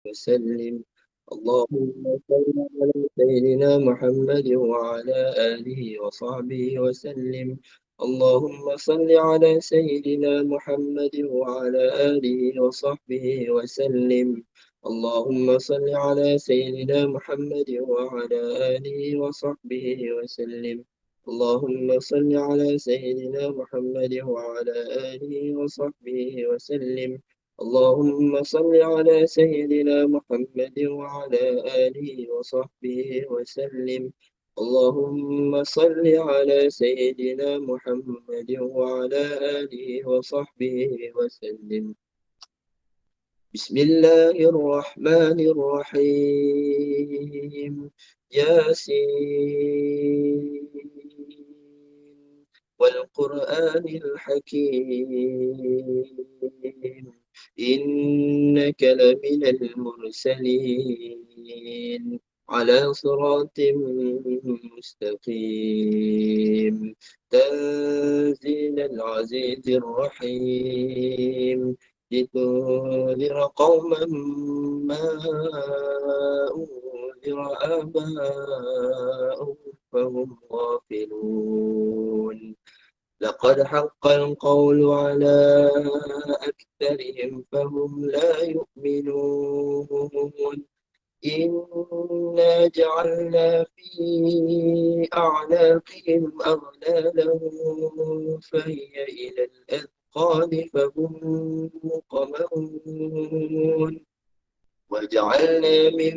وسلم. اللهم صل على سيدنا محمد وعلى آله وصحبه وسلم. اللهم صل على سيدنا محمد وعلى آله وصحبه وسلم. اللهم صل على سيدنا محمد وعلى آله وصحبه وسلم. اللهم صل على سيدنا محمد وعلى آله وصحبه وسلم. اللهم صل على سيدنا محمد وعلى آله وصحبه وسلم. اللهم صل على سيدنا محمد وعلى آله وصحبه وسلم. بسم الله الرحمن الرحيم. ياسين والقرآن الحكيم، إنك لمن المرسلين على صراط مستقيم. تنزيل العزيز الرحيم، لتنذر قوما ما أنذر آباؤهم فهم غافلون. لقد حق القول على أكثرهم فهم لا يؤمنون. إنا جعلنا في أعناقهم أغلالا فهي إلى الأذقان فهم مقمحون. وجعلنا من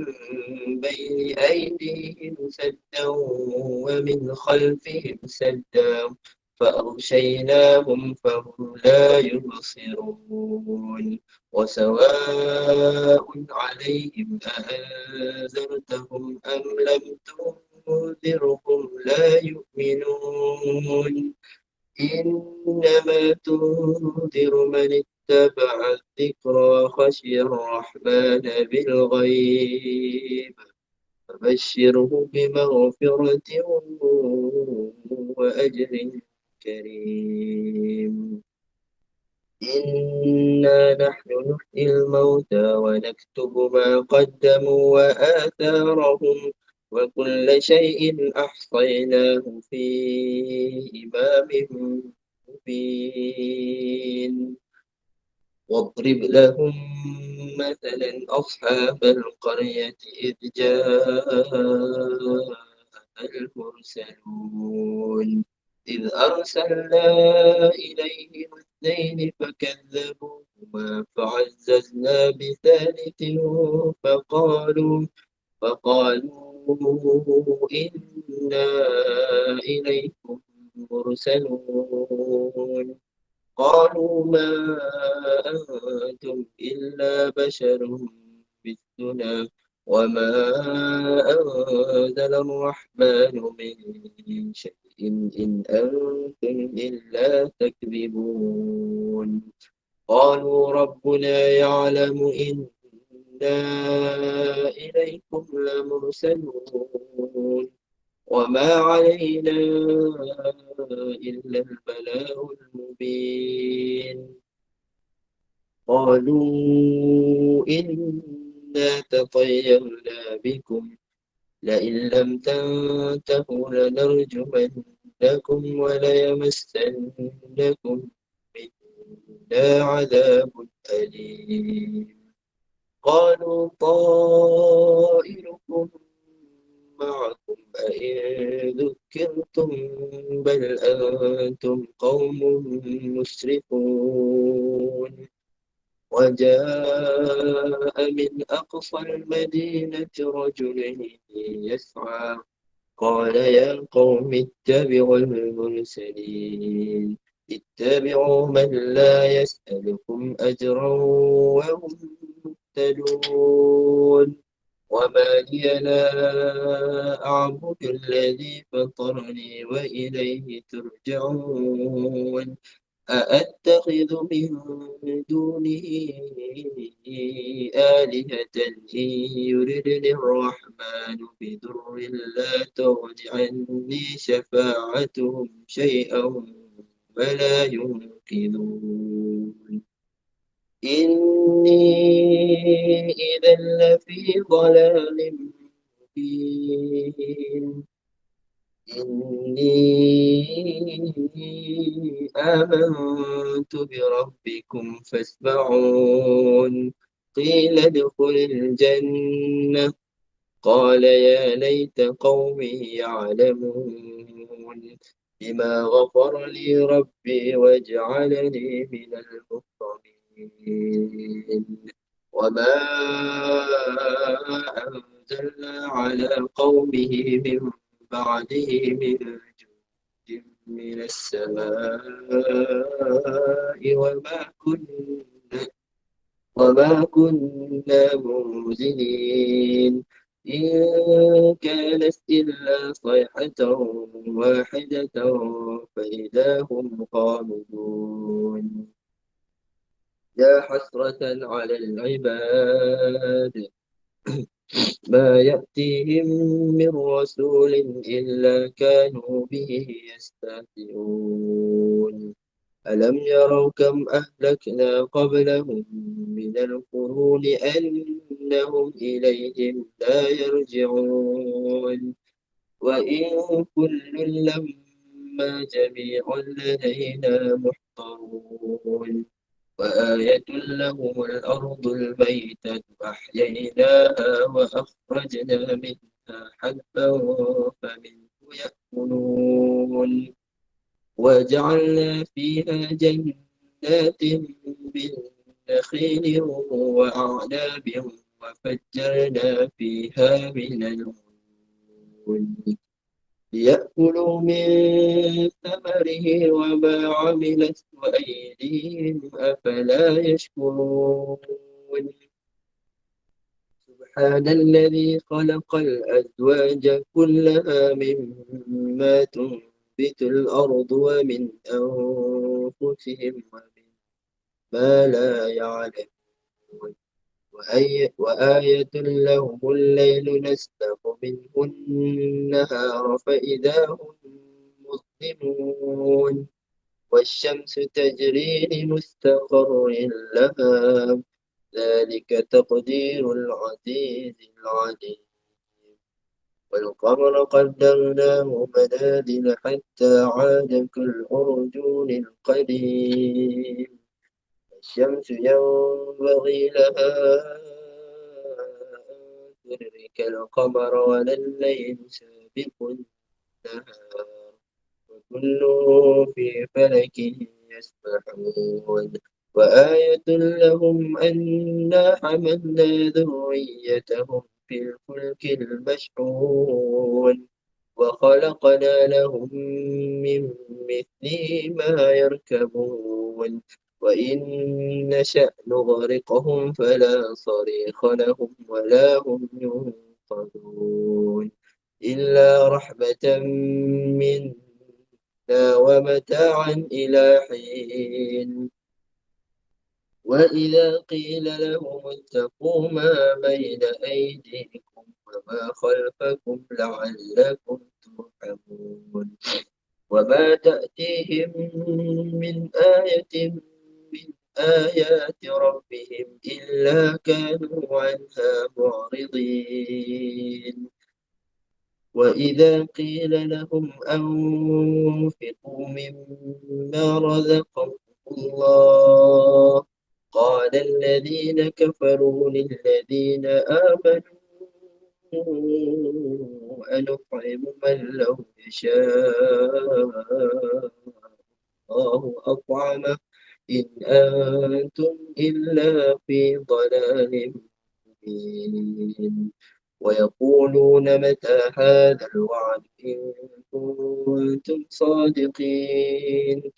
بين أيديهم سدا ومن خلفهم سدا فأغشيناهم فهم لا يبصرون. وسواء عليهم أأنذرتهم أم لم تنذرهم لا يؤمنون. إنما تنذر من اتبع الذكر خشي الرحمن بالغيب، فبشره بمغفرة وأجر كريم. إنا نحن نحيي الموتى ونكتب ما قدموا وآثارهم وكل شيء أحصيناه في إمام مبين. واضرب لهم مثلا أصحاب القرية إذ جاء المرسلون. إذ أرسلنا إليهم اثنين فكذبوهما فعززنا بثالث فقالوا إنا إليكم مرسلون. قالوا ما أنتم إلا بشر مثلنا وما أنزل الرحمن من شيء إن أنتم إلا تكذبون. قالوا ربنا يعلم إنا إليكم لمرسلون وما علينا إلا البلاغ المبين. قالوا إنا تطيرنا بكم لئن لم تنتهوا لنرجمنكم وليمسنكم منا عذاب أليم. قالوا طائركم معكم أئن ذكرتم بل أنتم قوم مسرفون. وجاء من أقصى المدينة رجل يسعى قال يا قوم اتبعوا المرسلين اتبعوا من لا يسألكم أجرا وهم مهتدون. وما لي لا أعبد الذي فطرني وإليه ترجعون. أأتخذ من دونه آلهة إن يردني الرحمن بضر لا تغن عني شفاعتهم شيئا ولا ينقذون. إني إذا لفي ضلال مبين إني آمنت بربكم فاسمعون قيل ادخل الجنة قال يا ليت قومي يعلمون بما غفر لي ربي وجعلني من المكرمين وما أنزلنا على قومه من بعده من جند من السماء وما كنا منزلين إن كانت إلا صيحة واحدة فإذا هم خامدون يا حسرة على العباد ما يأتيهم من رسول إلا كانوا به يستهزئون ألم يروا كم أهلكنا قبلهم من القرون أنهم إليهم لا يرجعون وإن كل لما جميع لدينا محضرون وآية لهم الأرض الميتة أحييناها وأخرجنا منها حبا فمنه يأكلون وجعلنا فيها جنات من نخيل وأعناب وفجرنا فيها من العيون ليأكلوا من ثمره وما عملت أيديهم أفلا يشكرون سبحان الذي خلق الأزواج كلها مما تنبت الأرض ومن أنفسهم ومما لا يعلمون وآية لهم الليل نسلخ منه النهار فإذا هم مظلمون والشمس تجري لمستقر لها ذلك تقدير العزيز العليم والقمر قدرناه منازل حتى عاد كالأرجون القديم الشمس ينبغي لها أن تدرك القمر ولا الليل سابق النهار وكل في فلك يسبحون وآية لهم أنا حملنا ذريتهم في الفلك المشحون وخلقنا لهم من مثله ما يركبون وإن نشأ نغرقهم فلا صريخ لهم ولا هم ينقذون إلا رحمة منا ومتاعا إلى حين وإذا قيل لهم اتقوا ما بين أيديكم وما خلفكم لعلكم ترحمون وما تأتيهم من آية من آيات ربهم إلا كانوا عنها معرضين وإذا قيل لهم أنفقوا مما رزقكم الله قال الذين كفروا للذين آمنوا أنطعم من لو يشاء الله أطعمه إن أنتم إلا في ضلال مبين ويقولون متى هذا الوعد إن كنتم صادقين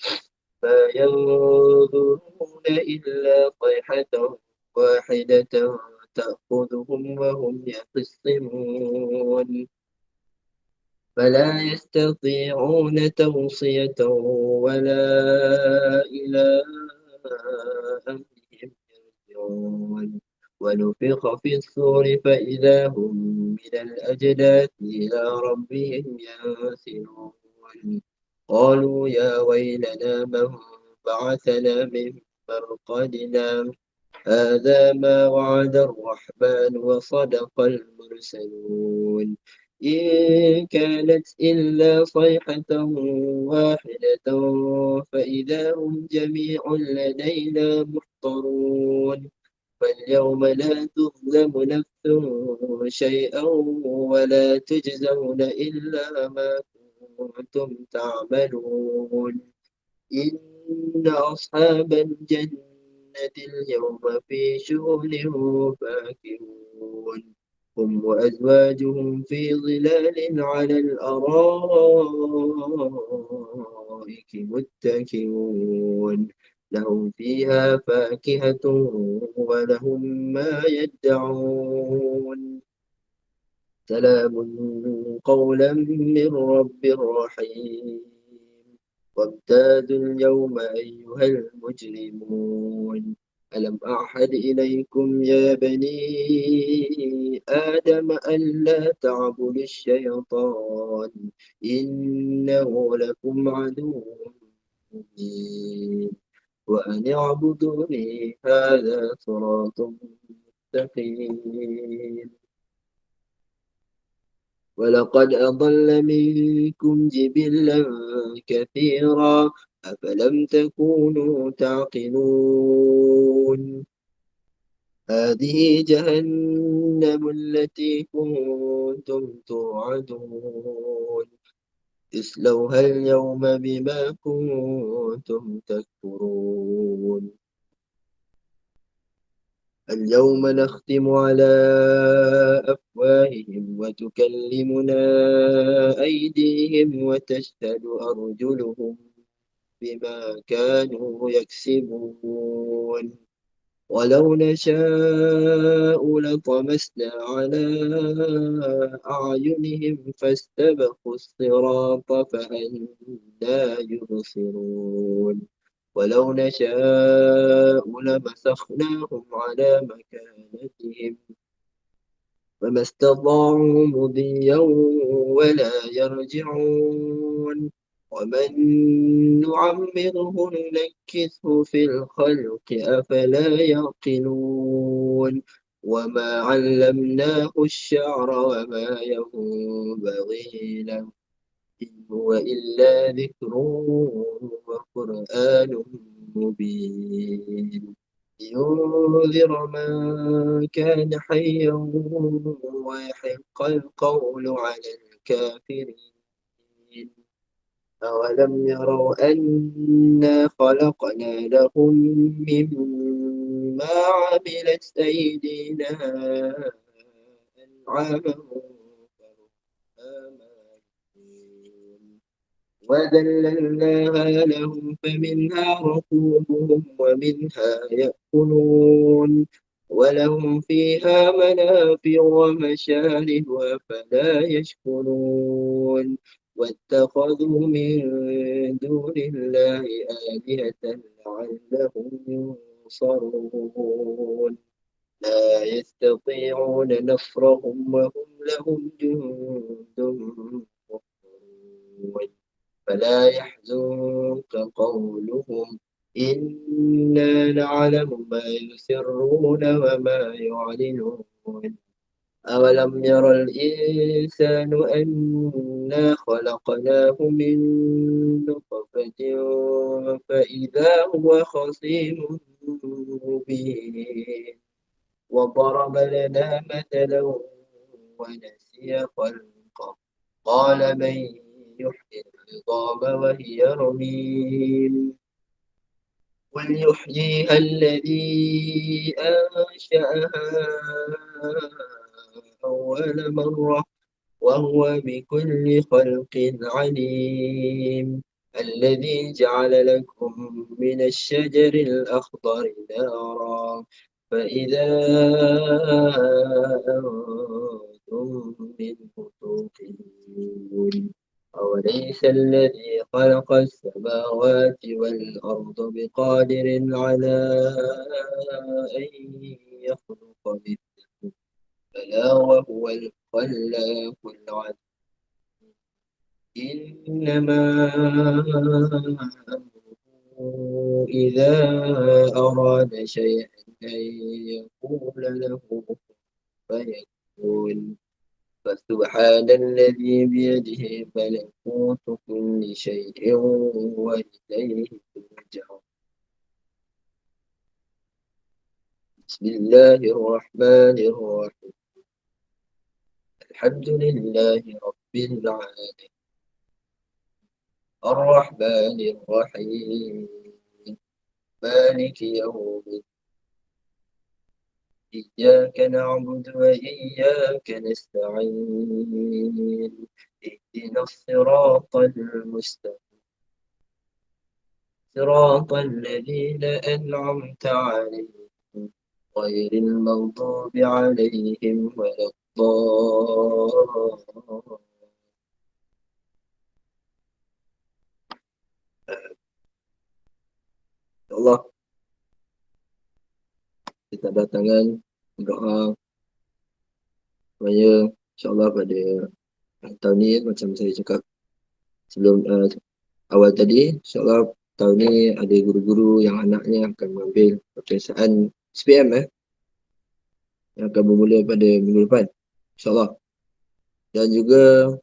ما ينظرون إلا صيحة واحدة تأخذهم وهم يخصمون فلا يستطيعون توصية ولا إلى أهلهم يرجعون ونفخ في الصور فإذا هم من الأجداث إلى ربهم ينسلون قالوا يا ويلنا من بعثنا من مرقدنا هذا ما وعد الرحمن وصدق المرسلون إن كانت إلا صيحة واحدة فإذا هم جميع لدينا محضرون فاليوم لا تظلم نفس شيئا ولا تجزون إلا ما كنتم تعملون إن أصحاب الجنة اليوم في شغل فاكهون هم وأزواجهم في ظلال على الأرائك متكئون لهم فيها فاكهة ولهم ما يدعون سلام قولا من رب رحيم وامتازوا اليوم أيها المجرمون ألم أعهد إليكم يا بني آدم ألا تعبدوا الشيطان إنه لكم عدو مبين وأن اعبدوني هذا صراط مستقيم ولقد أضل منكم جبلا كثيرا أفلم تكونوا تعقلون هذه جهنم التي كنتم توعدون اصلوها اليوم بما كنتم تكفرون اليوم نختم على أفواههم وتكلمنا أيديهم وتشهد أرجلهم بما كانوا يكسبون ولو نشاء لطمسنا على أعينهم فاستبقوا الصراط فأنى يبصرون ولو نشاء لمسخناهم على مكانتهم فما استطاعوا مضيا ولا يرجعون ومن نعمره ننكسه في الخلق أفلا يعقلون وما علمناه الشعر وما ينبغي له إن هو إلا ذكر وقرآن مبين لينذر من كان حيا ويحق القول على الكافرين أولم يروا أنا خلقنا لهم مما عملت أيدينا أنعاما وذللناها لهم فمنها ركوبهم ومنها يأكلون ولهم فيها منافع ومشارب أفلا يشكرون واتخذوا من دون الله آلهة لعلهم ينصرون لا يستطيعون نصرهم وهم لهم جند محضرون فلا يحزنك قولهم إنا نعلم ما يسرون وما يعلنون أولم ير الإنسان أنا خلقناه من نطفة فإذا هو خصيم مبين وضرب لنا مثلا ونسي خلقه قال من يحيي العظام وهي رميم قل يحييها الذي أنشأها أول مرة وهو بكل خلق عليم الذي جعل لكم من الشجر الأخضر نارا فإذا أنتم منه توقدون أوليس الذي خلق السماوات والأرض بقادر على أن يخلق مثلهم بلى وهو الخلاق العليم إنما أمره إذا أراد شيئا أن يقول له كن فيكون. فسبحان الذي بيده ملكوت كل شيء وإليه ترجعون. بسم الله الرحمن الرحيم. الحمد لله رب العالمين الرحمن الرحيم مالك يوم الدين. إياك نعبد وإياك نستعين. اهدنا الصراط المستقيم صراط الذين أنعمت عليهم غير المغضوب عليهم ولا الضالين. Ya Allah, kita datangkan doa supaya insyaAllah pada tahun ni macam saya cakap sebelum awal tadi, insyaAllah tahun ni ada guru-guru yang anaknya akan mengambil peperiksaan SPM yang akan bermula pada minggu depan, insyaAllah. Dan juga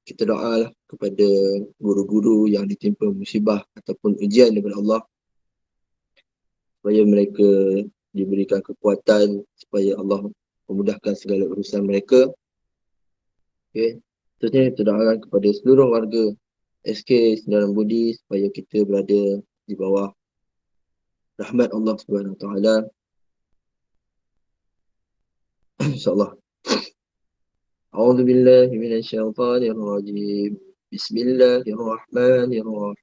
kita doalah kepada guru-guru yang ditimpa musibah ataupun ujian daripada Allah supaya mereka diberikan kekuatan, supaya Allah memudahkan segala urusan mereka. Okay. Seterusnya kita doakan kepada seluruh warga SK Sendaran Budi supaya kita berada di bawah rahmat Allah Subhanahu Wa Taala. InsyaAllah. A'udzu billahi minasyaitonir rajim. Bismillahirrahmanirrahim.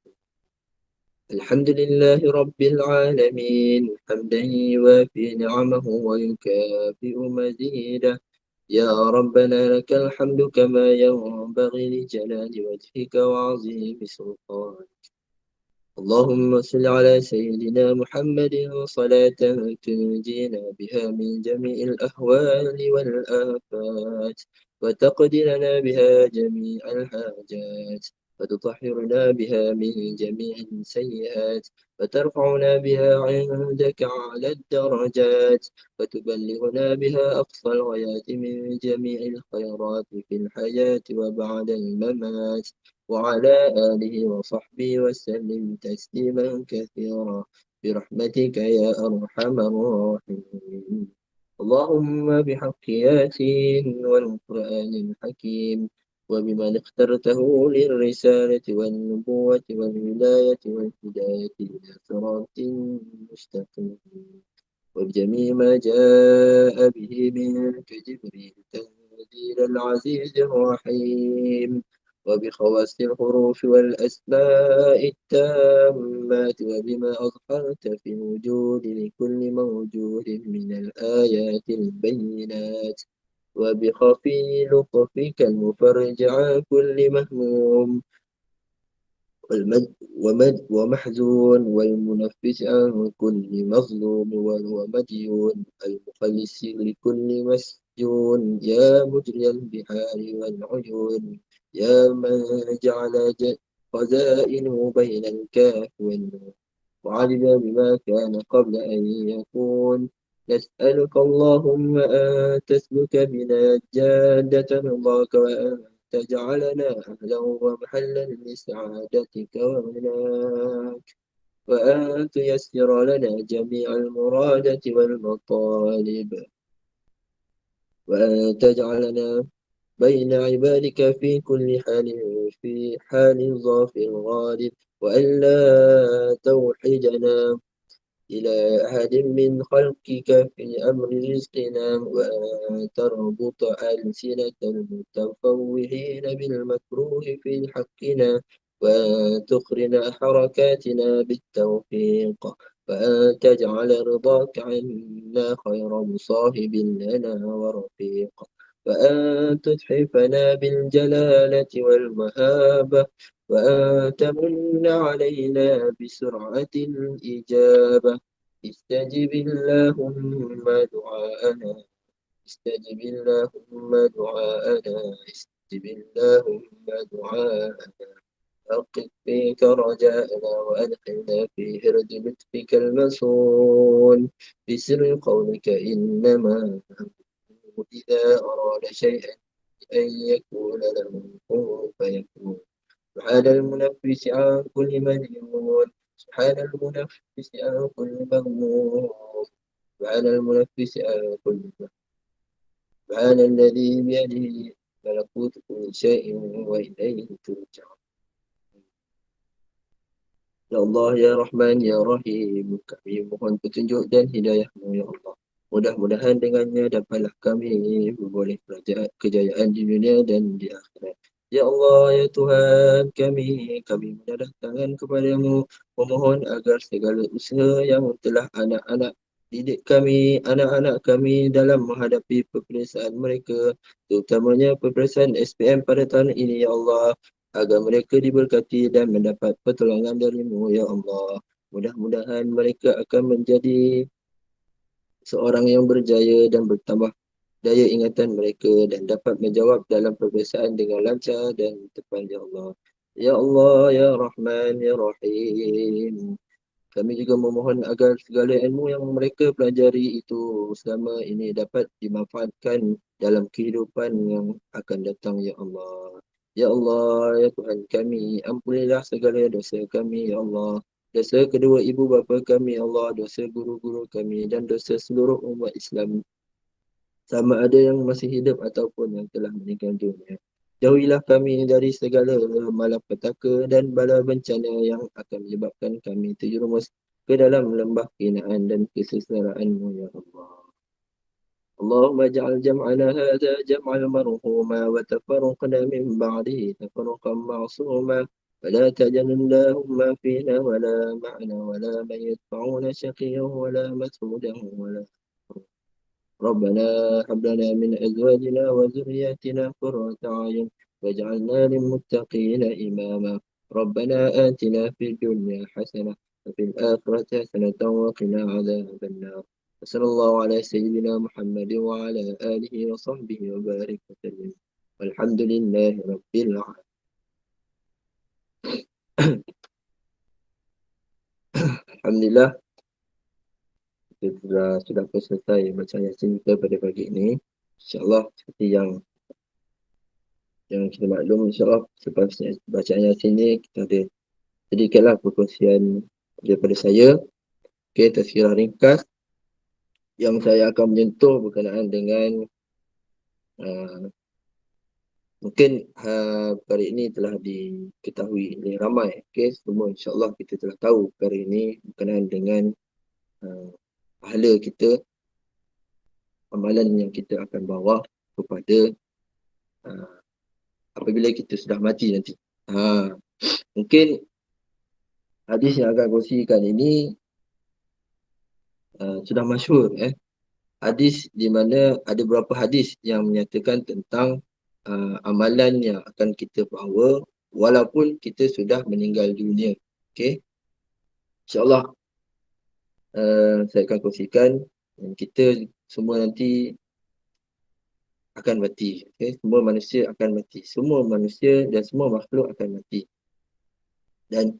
Alhamdulillahi rabbil alamin. Hamdan yuwafi ni'amahu wa yukafi'u mazidah. يا ربنا لك الحمد كما ينبغي لجلال وجهك وعظيم سلطانك. اللهم صل على سيدنا محمد صلاة تنجينا بها من جميع الأهوال والآفات وتقضي لنا بها جميع الحاجات وتطهرنا بها من جميع السيئات وترفعنا بها عندك على الدرجات وتبلغنا بها أقصى الغايات من جميع الخيرات في الحياة وبعد الممات وعلى آله وصحبه وسلم تسليما كثيرا برحمتك يا أرحم الراحمين. اللهم بحق ياسين والقرآن الحكيم وبمن اخترته للرسالة والنبوة والولاية والهداية إلى صراط مستقيم وبجميع ما جاء به منك جبريل تنزيل العزيز الرحيم وبخواص الحروف والأسماء التامات وبما أظهرت في الوجود لكل موجود من الآيات البينات وبخفي لطفك المفرج عن كل مهموم ومحزون والمنفس عن كل مظلوم ومديون المخلص لكل مسجون يا مجري البحار والعيون يا من جعل خزائنه بين الكاف والنون وعلم بما كان قبل أن يكون. نسألك اللهم أن تسلك بنا جادة رضاك وأن تجعلنا أهلا ومحلا لسعادتك وغناك وأن تيسر لنا جميع المرادة والمطالب وأن تجعلنا بين عبادك في كل حال في حال ظافر غالب وأن لا توحدنا إلى أحد من خلقك في أمر رزقنا وأن تربط ألسنة المتفوهين بالمكروه في حقنا وأن تقرن حركاتنا بالتوفيق وأن تجعل رضاك عنا خير مصاحب لنا ورفيق وأن تتحفنا بالجلالة والمهابة وأن تمن علينا بسرعة الإجابة. استجب اللهم دعاءنا استجب اللهم دعاءنا استجب اللهم دعاءنا حقق فيك رجاءنا وأدخلنا في هرد لطفك المسون بسر قولك إنما إذا أراد شيئا أن يكون له كن فيكون سبحان المنفس عن كل مليون سبحان المنفس عن كل مغموم سبحان المنفس عن كل مغموم سبحان الذي بيده ملكوت كل شيء وإليه ترجعون. Ya Allah, Ya Rahman, Ya Rahim, kami mohon petunjuk dan hidayah-Mu, Ya Allah. Mudah-mudahan dengannya dapatlah kami berboleh kejayaan di dunia dan di akhirat. Ya Allah, Ya Tuhan kami menadah tangan kepadamu, memohon agar segala usaha yang telah anak-anak didik kami, anak-anak kami dalam menghadapi peperiksaan mereka, terutamanya peperiksaan SPM pada tahun ini, Ya Allah, agar mereka diberkati dan mendapat pertolongan darimu, Ya Allah. Mudah-mudahan mereka akan menjadi seorang yang berjaya dan bertambah daya ingatan mereka dan dapat menjawab dalam peperiksaan dengan lancar dan tepat, Ya Allah. Ya Allah, Ya Rahman, Ya Rahim. Kami juga memohon agar segala ilmu yang mereka pelajari itu selama ini dapat dimanfaatkan dalam kehidupan yang akan datang, Ya Allah. Ya Allah, Ya Tuhan kami, ampunilah segala dosa kami, Ya Allah. Dosa kedua ibu bapa kami, Ya Allah. Dosa guru-guru kami dan dosa seluruh umat Islam, sama ada yang masih hidup ataupun yang telah meninggal dunia. Jauhilah kami dari segala malapetaka dan bala bencana yang akan menyebabkan kami terjerumus ke dalam lembah kehinaan dan kesengsaraan-Mu, Ya Allah. اللهم اجعل جمعنا هذا جمعا مرحوما وتفرقنا من بعده تفرقا معصوما فلا تجعل اللهم فينا ولا معنا ولا من يدفعون شقيا ولا مسعودا ولا ربنا هب لنا من أزواجنا وذرياتنا قرة أعين واجعلنا للمتقين إماما ربنا آتنا في الدنيا حسنة وفي الآخرة حسنة وقنا عذاب النار وصلى الله على سيدنا محمد وعلى آله وصحبه وبارك وسلم والحمد لله رب العالمين. Alhamdulillah, kita sudah selesai baca Yasin kita pada pagi ini. InsyaAllah seperti yang kita maklum, insyaAllah selepas bacaan Yasin ni kita ada sedikitlah perkongsian daripada saya. Okay, tazkirah ringkas yang saya akan menyentuh berkenaan dengan uh, mungkin perkara ini telah diketahui oleh ramai. Okay, semua insyaAllah kita telah tahu perkara ini berkenaan dengan pahala kita, amalan yang kita akan bawa kepada apabila kita sudah mati nanti. Mungkin hadis yang akan kongsikan ini sudah masyhur. Hadis di mana ada beberapa hadis yang menyatakan tentang amalan yang akan kita bawa walaupun kita sudah meninggal dunia. Okay. InsyaAllah saya akan kongsikan dan kita semua nanti akan mati. Okay. Semua manusia akan mati. Semua manusia dan semua makhluk akan mati. Dan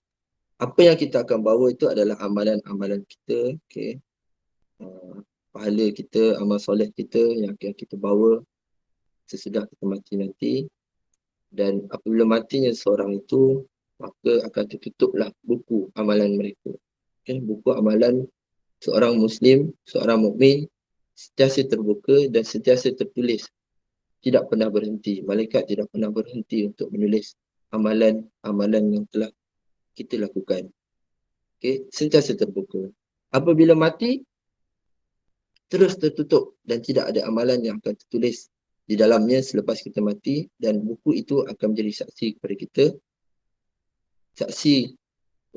apa yang kita akan bawa itu adalah amalan-amalan kita. Okay. Pahala kita, amal soleh kita yang akan kita bawa sesudah kita mati nanti. Dan apabila matinya seorang itu, maka akan tertutuplah buku amalan mereka. Buku amalan seorang Muslim, seorang mukmin sentiasa terbuka dan sentiasa tertulis. Tidak pernah berhenti. Malaikat tidak pernah berhenti untuk menulis amalan-amalan yang telah kita lakukan. Okay? Sentiasa terbuka. Apabila mati, terus tertutup dan tidak ada amalan yang akan tertulis di dalamnya selepas kita mati, dan buku itu akan menjadi saksi kepada kita, saksi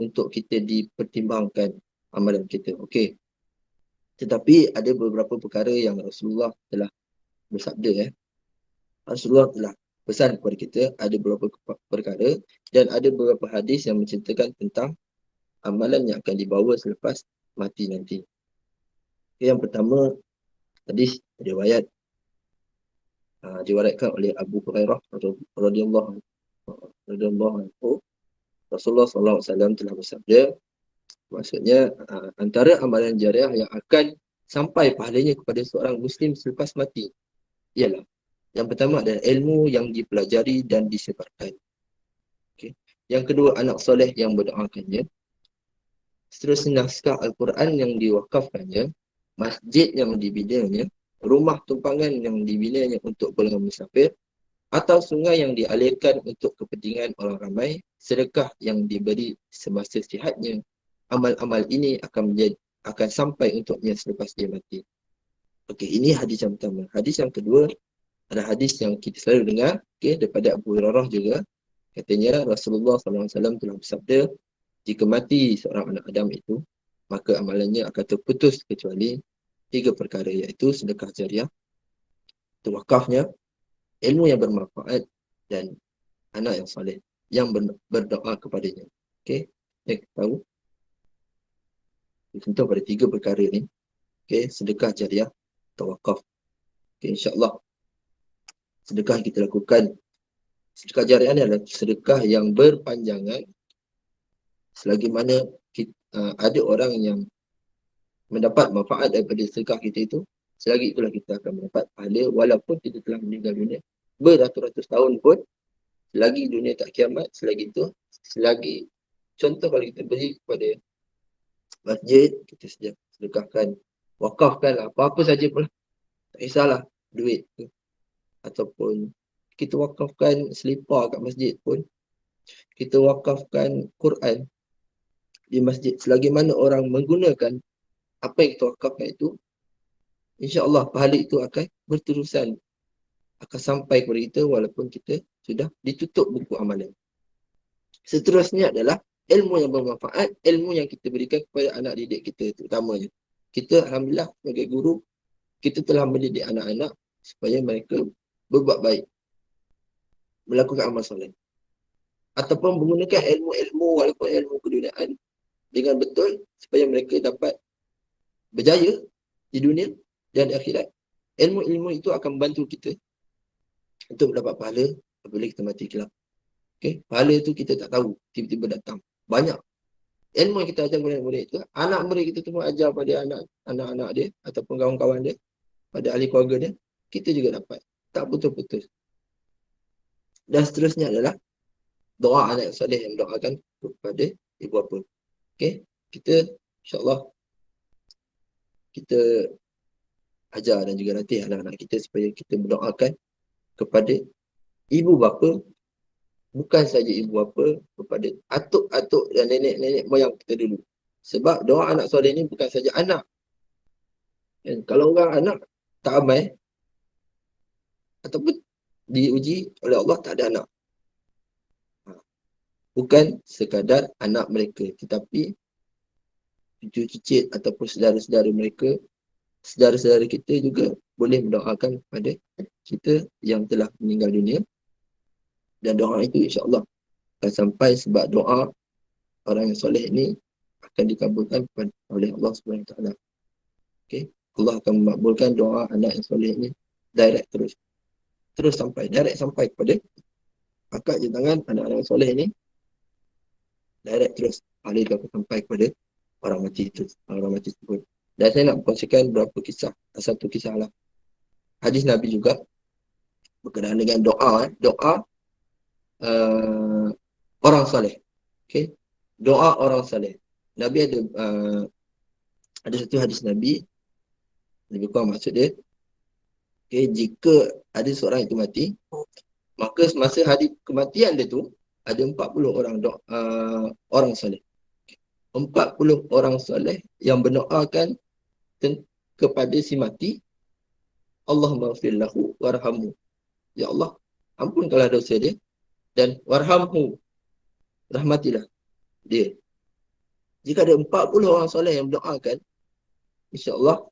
untuk kita dipertimbangkan amalan kita. Okey. Tetapi ada beberapa perkara yang Rasulullah telah bersabda. Rasulullah telah pesan kepada kita, ada beberapa perkara dan ada beberapa hadis yang menceritakan tentang amalan yang akan dibawa selepas mati nanti. Yang pertama, hadis riwayat diriwayatkan oleh Abu Hurairah radhiyallahu anhu Rasulullah SAW telah bersabda, maksudnya antara amalan jariah yang akan sampai pahalanya kepada seorang Muslim selepas mati ialah yang pertama adalah ilmu yang dipelajari dan disebarkan. Okay. Yang kedua, anak soleh yang mendoakannya. Seterusnya, naskah Al-Quran yang diwakafkannya, masjid yang dibinanya, rumah tumpangan yang dibinanya untuk golongan musafir, atau sungai yang dialirkan untuk kepentingan orang ramai, sedekah yang diberi semasa sihatnya. Amal-amal ini akan sampai untuknya selepas dia mati. Okey, ini hadis yang pertama. Hadis yang kedua adalah hadis yang kita selalu dengar, daripada Abu Hurairah juga. Katanya Rasulullah SAW telah bersabda, jika mati seorang anak Adam itu, maka amalannya akan terputus kecuali 3 perkara, iaitu sedekah jariah, wakafnya, ilmu yang bermanfaat, dan anak yang soleh yang berdoa kepadanya. Okey, kita tahu contoh pada 3 perkara ni. Okey, sedekah jariah atau wakaf. Okey, insya-Allah sedekah kita lakukan. Sedekah jariah ni adalah sedekah yang berpanjangan selagi mana ada orang yang mendapat manfaat daripada sedekah kita itu, selagi itulah kita akan mendapat pahala walaupun kita telah meninggal dunia beratus-ratus tahun pun. Selagi dunia tak kiamat, selagi itu, selagi contoh kalau kita beri kepada masjid, kita sedekahkan, wakafkan lah, apa-apa saja pun, tak kisahlah duit tu, ataupun kita wakafkan selipar kat masjid pun, kita wakafkan Quran di masjid, selagi mana orang menggunakan apa yang kita wakafkan itu, insya-Allah pahala itu akan berterusan, akan sampai kepada kita walaupun kita sudah ditutup buku amalan. Seterusnya adalah ilmu yang bermanfaat, ilmu yang kita berikan kepada anak didik kita terutamanya. Kita alhamdulillah sebagai guru, kita telah mendidik anak-anak supaya mereka berbuat baik, melakukan amal soleh, ataupun menggunakan ilmu-ilmu walaupun ilmu keduniaan dengan betul supaya mereka dapat berjaya di dunia dan di akhirat. Ilmu-ilmu itu akan membantu kita untuk mendapat pahala apabila kita mati kelak. Okay? Pahala itu kita tak tahu, tiba-tiba datang. Banyak ilmu yang kita ajar kepada murid itu, anak murid kita tu pun ajar pada anak-anak dia ataupun kawan-kawan dia, pada ahli keluarga dia, kita juga dapat. Tak putus-putus. Dan seterusnya adalah doa anak soleh yang doakan kepada ibu bapa. Okay? Kita insya-Allah kita ajar dan juga nanti anak-anak kita supaya kita berdoakan kepada ibu bapa, bukan saja ibu bapa, kepada atuk-atuk dan nenek-nenek moyang kita dulu. Sebab doa anak soleh ni bukan saja anak. Dan kalau orang anak tak amal ataupun diuji oleh Allah tak ada anak, bukan sekadar anak mereka, tetapi cucu cicit ataupun saudara-saudara mereka, saudara-saudara kita juga boleh mendoakan kepada kita yang telah meninggal dunia. Dan doa itu insya-Allah akan sampai, sebab doa orang yang soleh ini akan dikabulkan oleh Allah Subhanahu Wa Taala. Okey, Allah akan memakbulkan doa anak yang soleh ini direct terus sampai direct sampai kepada akak je tangan anak-anak soleh ini, direct terus pahala itu akan sampai kepada orang mati itu, orang mati tersebut. Dan saya nak kongsikan beberapa kisah, satu kisah lah. Hadis Nabi juga berkenaan dengan doa orang soleh. Okay? Doa orang soleh. Nabi ada satu hadis Nabi, lebih kurang maksud dia, okay, jika ada seorang itu mati, maka semasa hari kematian dia tu, ada 40 orang soleh. 40 orang soleh yang berdoakan kepada si mati, Allahumma ghfir lahu warhamhu. Ya Allah, ampunkanlah dosa dia dan warhamhu, rahmatilah dia. Jika ada 40 orang soleh yang berdoakan, insya-Allah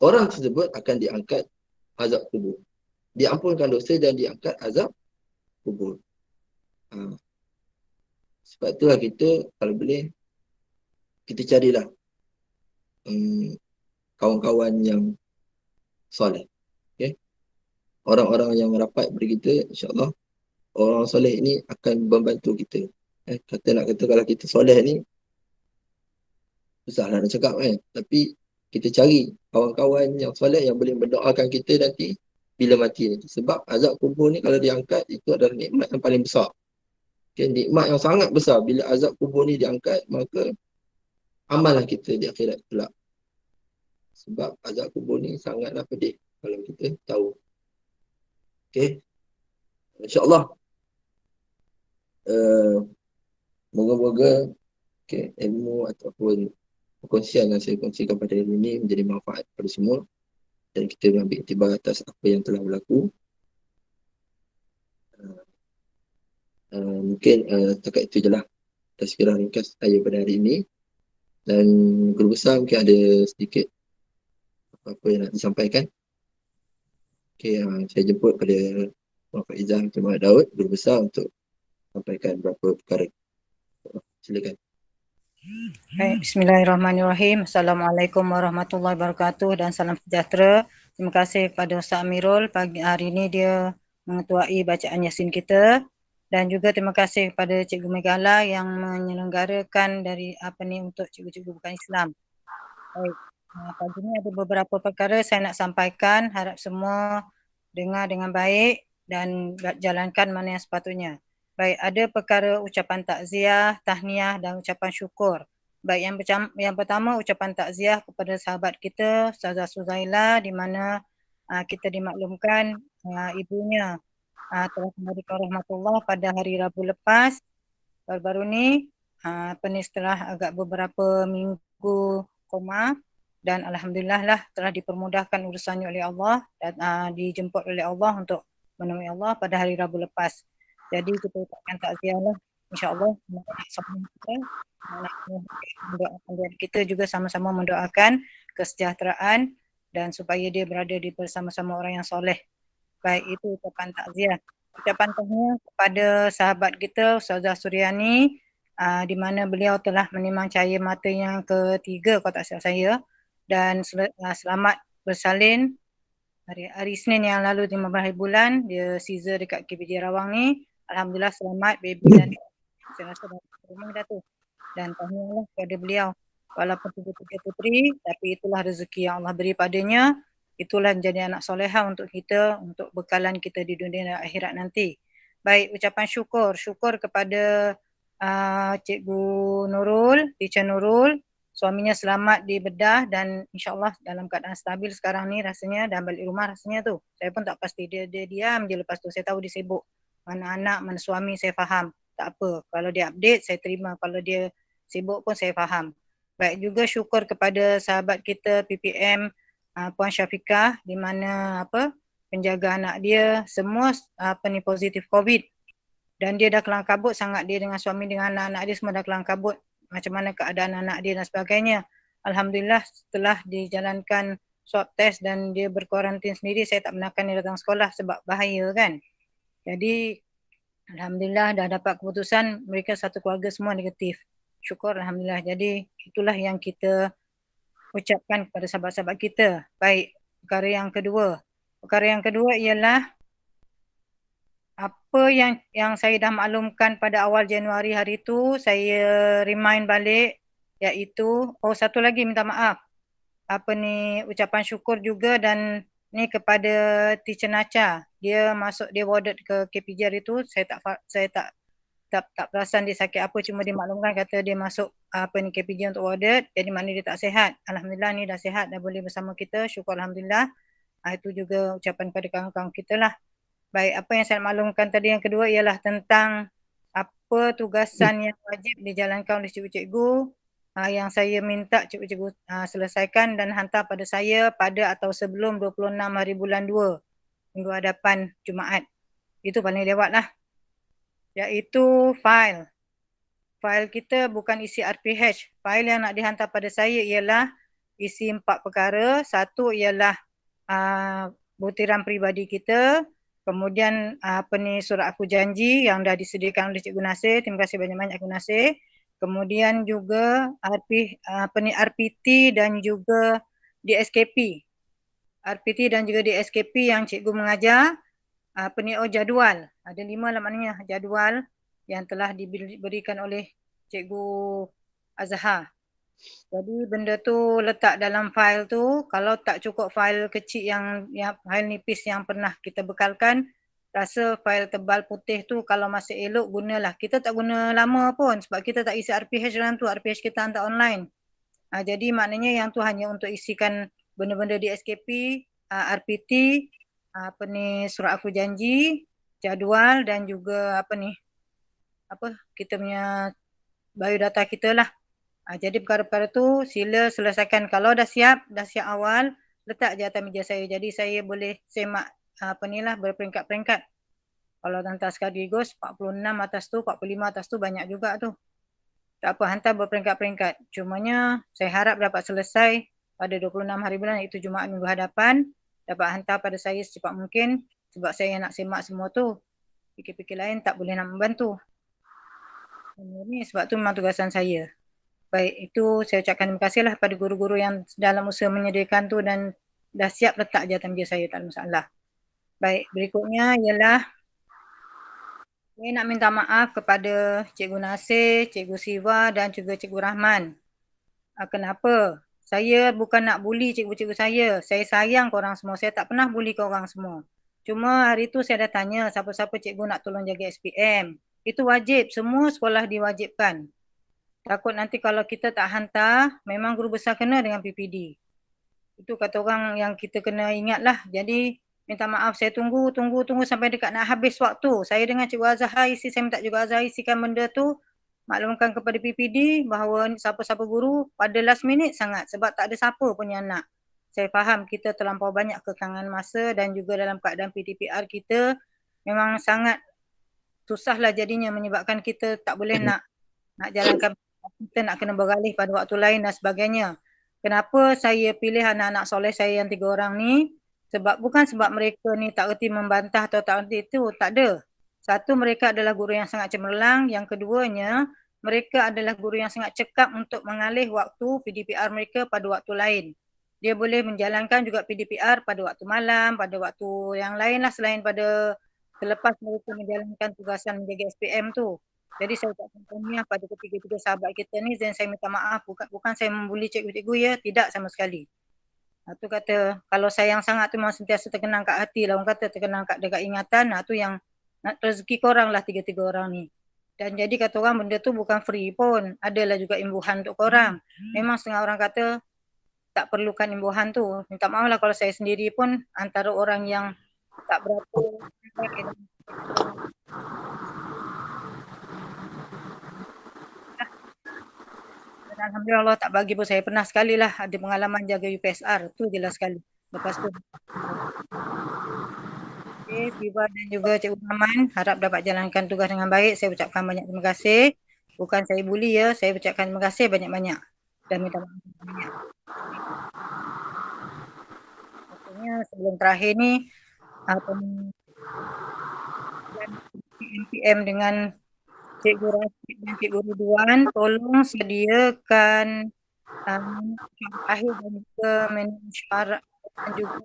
orang tersebut akan diangkat azab kubur. Diampunkan dosa dan diangkat azab kubur. Sebab itulah kita kalau boleh kita carilah kawan-kawan yang soleh. Okay? Orang-orang yang rapat beri kita, insya-Allah orang soleh ini akan membantu kita. Kata nak kata kalau kita soleh ni, susah nak cakap kan. Tapi kita cari kawan-kawan yang soleh yang boleh mendoakan kita nanti bila mati nanti. Sebab azab kubur ni kalau diangkat, itu adalah nikmat yang paling besar. Okay, nikmat yang sangat besar. Bila azab kubur ni diangkat, maka amallah kita di akhirat kelak. Sebab azab kubur ni sangatlah pedih kalau kita tahu. Okay. InsyaAllah. Moga-moga ilmu ataupun perkongsian yang saya kongsikan pada hari ini menjadi manfaat kepada semua. Dan kita mengambil iktibar atas apa yang telah berlaku. Mungkin setakat itu je lah tazkirah ringkas saya pada hari ini. Dan guru besar mungkin ada sedikit apa yang nak disampaikan. Saya jemput pada Muhammad Izzah Muhammad Daud, guru besar, untuk sampaikan beberapa perkara. Silakan. Bismillahirrahmanirrahim. Assalamualaikum warahmatullahi wabarakatuh dan salam sejahtera. Terima kasih kepada Ustaz Amirul. Pagi hari ini dia mengetuai bacaan Yasin kita, dan juga terima kasih kepada Cikgu Megala yang menyelenggarakan dari untuk cikgu-cikgu bukan Islam. Baik, pagi ini ada beberapa perkara saya nak sampaikan, harap semua dengar dengan baik dan jalankan mana yang sepatutnya. Baik, ada perkara ucapan takziah, tahniah dan ucapan syukur. Baik, yang pertama ucapan takziah kepada sahabat kita Ustazah Suzaila, di mana kita dimaklumkan ibunya telah kembali ke rahmatullah pada hari Rabu lepas, baru-baru ni, setelah agak beberapa minggu koma, dan alhamdulillah lah telah dipermudahkan urusannya oleh Allah dan dijemput oleh Allah untuk menemui Allah pada hari Rabu lepas. Jadi kita ucapkan takziah lah, insya-Allah kita juga sama-sama mendoakan kesejahteraan dan supaya dia berada di bersama-sama orang yang soleh. Baik, itu ucapan takziah. Ucapan tahniah kepada sahabat kita Ustazah Suryani, di mana beliau telah menimang cahaya mata yang ketiga kalau tak salah saya, dan selamat bersalin hari Isnin yang lalu 15 hari bulan, dia Caesar dekat KPJ Rawang ni. Alhamdulillah selamat, baby dan saya rasa dah tu. Dan tahniahlah kepada beliau, walaupun tiga putri, tapi itulah rezeki yang Allah beri padanya. Itulah menjadi anak soleha untuk kita, untuk bekalan kita di dunia dan akhirat nanti. Baik, ucapan syukur kepada Cikgu Nurul, Teacher Nurul. Suaminya selamat di bedah dan insyaAllah dalam keadaan stabil sekarang ni rasanya, dan balik rumah rasanya tu. Saya pun tak pasti, dia diam je lepas tu. Saya tahu dia sibuk. Mana anak, mana suami, saya faham. Tak apa, kalau dia update saya terima, kalau dia sibuk pun saya faham. Baik, juga syukur kepada sahabat kita PPM Puan Syafiqah, di mana penjaga anak dia semua positif COVID, dan dia dah kelang kabut sangat, dia dengan suami dengan anak-anak dia semua dah kelang kabut macam mana keadaan anak dia dan sebagainya. Alhamdulillah setelah dijalankan swab test dan dia berkuarantin sendiri, saya tak benarkan dia datang sekolah sebab bahaya kan. Jadi alhamdulillah dah dapat keputusan, mereka satu keluarga semua negatif. Syukur alhamdulillah. Jadi itulah yang kita ucapkan kepada sahabat-sahabat kita. Baik, perkara yang kedua ialah apa yang saya dah maklumkan pada awal Januari hari tu, saya remind balik, iaitu satu lagi minta maaf. Ucapan syukur juga dan ni kepada Teacher Nacha. Dia warded ke KPJ hari tu. Saya tak perasan dia sakit apa, cuma dia maklumkan kata dia masuk KPJ untuk warded, jadi maknanya dia tak sihat. Alhamdulillah ni dah sihat, dah boleh bersama kita, syukur alhamdulillah. Itu juga ucapan pada kawan-kawan kita lah. Baik, apa yang saya maklumkan tadi yang kedua ialah tentang apa tugasan yang wajib dijalankan oleh cikgu-cikgu yang saya minta cikgu-cikgu selesaikan dan hantar pada saya pada atau sebelum 26 hari bulan 2 minggu hadapan Jumaat. Itu paling lewat lah. Iaitu file kita bukan isi RPH. File yang nak dihantar pada saya ialah isi 4 perkara. Satu ialah butiran peribadi kita. Kemudian surat aku janji yang dah disediakan oleh Cikgu Nasir. Terima kasih banyak-banyak Cikgu Nasir. Kemudian juga RPT dan juga DSKP. RPT dan juga DSKP yang cikgu mengajar. Jadual. Ada 5 lah maknanya jadual yang telah diberikan oleh Cikgu Azhar. Jadi benda tu letak dalam fail tu, kalau tak cukup fail kecil yang fail nipis yang pernah kita bekalkan, rasa fail tebal putih tu kalau masih elok gunalah. Kita tak guna lama pun sebab kita tak isi RPH dalam tu, RPH kita hantar online. Jadi maknanya yang tu hanya untuk isikan benda-benda di SKP, RPT, surat aku janji, jadual dan juga kita punya biodata kita lah. Jadi perkara-perkara tu sila selesaikan. Kalau dah siap awal, letak je atas meja saya. Jadi saya boleh semak berperingkat-peringkat. Kalau hantar sekaligus 46 atas tu, 45 atas tu banyak juga tu. Tak apa, hantar berperingkat-peringkat. Cumanya saya harap dapat selesai pada 26 hari bulan, iaitu Jumaat minggu hadapan. Dapat hantar pada saya secepat mungkin sebab saya nak semak semua tu. Fikir-fikir lain tak boleh nak membantu. Ini sebab tu memang tugasan saya. Baik, itu saya ucapkan terima kasihlah pada guru-guru yang dalam usaha menyediakan tu dan dah siap letak je atas meja saya, tak ada masalah. Baik, berikutnya ialah saya nak minta maaf kepada Cikgu Nasir, Cikgu Siva dan juga Cikgu Rahman. Kenapa? Saya bukan nak bully cikgu-cikgu saya. Saya sayang korang semua. Saya tak pernah bully korang semua. Cuma hari tu saya dah tanya siapa-siapa cikgu nak tolong jaga SPM. Itu wajib. Semua sekolah diwajibkan. Takut nanti kalau kita tak hantar, memang guru besar kena dengan PPD. Itu kata orang yang kita kena ingat lah. Jadi minta maaf, saya tunggu sampai dekat nak habis waktu. Saya dengan Cikgu Azhar saya minta Cikgu Azhar isikan benda tu, maklumkan kepada PPD bahawa siapa-siapa guru pada last minute sangat sebab tak ada siapa pun yang nak. Saya faham kita terlampau banyak kekangan masa dan juga dalam keadaan PDPR kita memang sangat susahlah jadinya menyebabkan kita tak boleh nak jalankan, kita nak kena beralih pada waktu lain dan sebagainya. Kenapa saya pilih anak-anak soleh saya yang 3 orang ni? Bukan sebab mereka ni tak erti membantah atau tak erti itu, tak ada. Satu, mereka adalah guru yang sangat cemerlang. Yang keduanya, mereka adalah guru yang sangat cekap untuk mengalih waktu PDPR mereka pada waktu lain. Dia boleh menjalankan juga PDPR pada waktu malam, pada waktu yang lain lah selain pada selepas mereka menjalankan tugasan menjaga SPM tu. Jadi saya ucapkan tahniah pada ketiga-tiga sahabat kita ni dan saya minta maaf, bukan saya membuli cikgu-cikgu ya, tidak sama sekali. Tu kata kalau sayang sangat tu memang sentiasa terkenang kat hati lah, orang kata terkenang kat dekat ingatan. Tu yang nak rezeki korang lah tiga-tiga orang ni. Dan jadi kata orang benda tu bukan free pun, adalah juga imbuhan untuk korang. Memang setengah orang kata tak perlukan imbuhan tu. Minta maaf lah kalau saya sendiri pun antara orang yang tak berapa alhamdulillah Allah tak bagi pun saya pernah sekali lah ada pengalaman jaga UPSR. Tu jelas sekali. Lepas tu Siva dan juga Cikgu Rahman harap dapat jalankan tugas dengan baik. Saya ucapkan banyak terima kasih. Bukan saya bully ya, saya ucapkan terima kasih banyak-banyak. Dan minta maaf banyak. Maksudnya sebelum terakhir ni NPM dengan Cikgu Rafiq dan Cikgu Ridwan, tolong sediakan akhir dan juga mesyuarat dan juga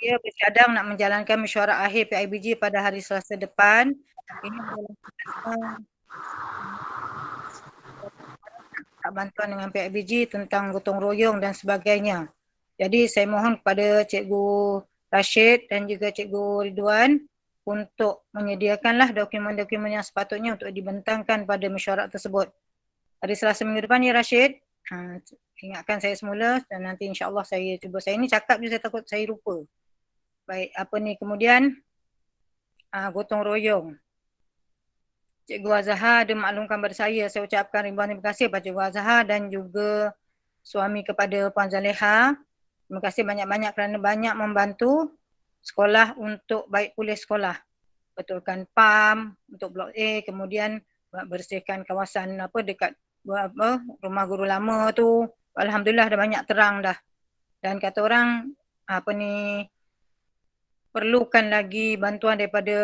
saya bercadang nak menjalankan mesyuarat akhir PIBG pada hari Selasa depan. Ini adalah bantuan dengan PIBG tentang gotong royong dan sebagainya. Jadi saya mohon kepada Cikgu Rashid dan juga Cikgu Ridwan untuk menyediakanlah dokumen-dokumen yang sepatutnya untuk dibentangkan pada mesyuarat tersebut. Hari Selasa minggu depan ya Rashid. Ingatkan saya semula dan nanti insya-Allah saya cuba. Saya ni cakap je saya takut saya lupa. Baik, kemudian gotong royong. Cikgu Azhar ada maklumkan kepada saya ucapkan ribuan terima kasih kepada Cikgu Azhar dan juga suami kepada Puan Zaleha. Terima kasih banyak-banyak kerana banyak membantu sekolah untuk baik pulih sekolah. Betulkan PAM untuk Blok A, kemudian bersihkan kawasan dekat rumah guru lama tu. Alhamdulillah dah banyak terang dah. Dan kata orang perlukan lagi bantuan daripada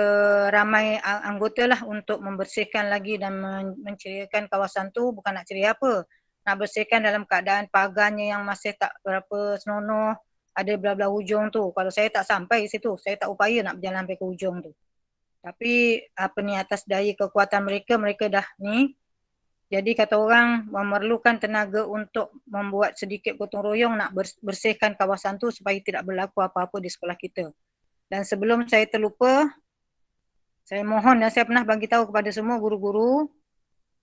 ramai anggota lah untuk membersihkan lagi dan menceriakan kawasan tu. Bukan nak ceria apa, nak bersihkan dalam keadaan pagarnya yang masih tak berapa senonoh, ada belah-belah hujung tu. Kalau saya tak sampai situ, saya tak upaya nak berjalan sampai ke hujung tu. Tapi apa ni, atas daya kekuatan mereka, mereka dah ni. Jadi kata orang memerlukan tenaga untuk membuat sedikit gotong royong nak bersihkan kawasan tu supaya tidak berlaku apa-apa di sekolah kita. Dan sebelum saya terlupa, saya mohon dan saya pernah bagi tahu kepada semua guru-guru,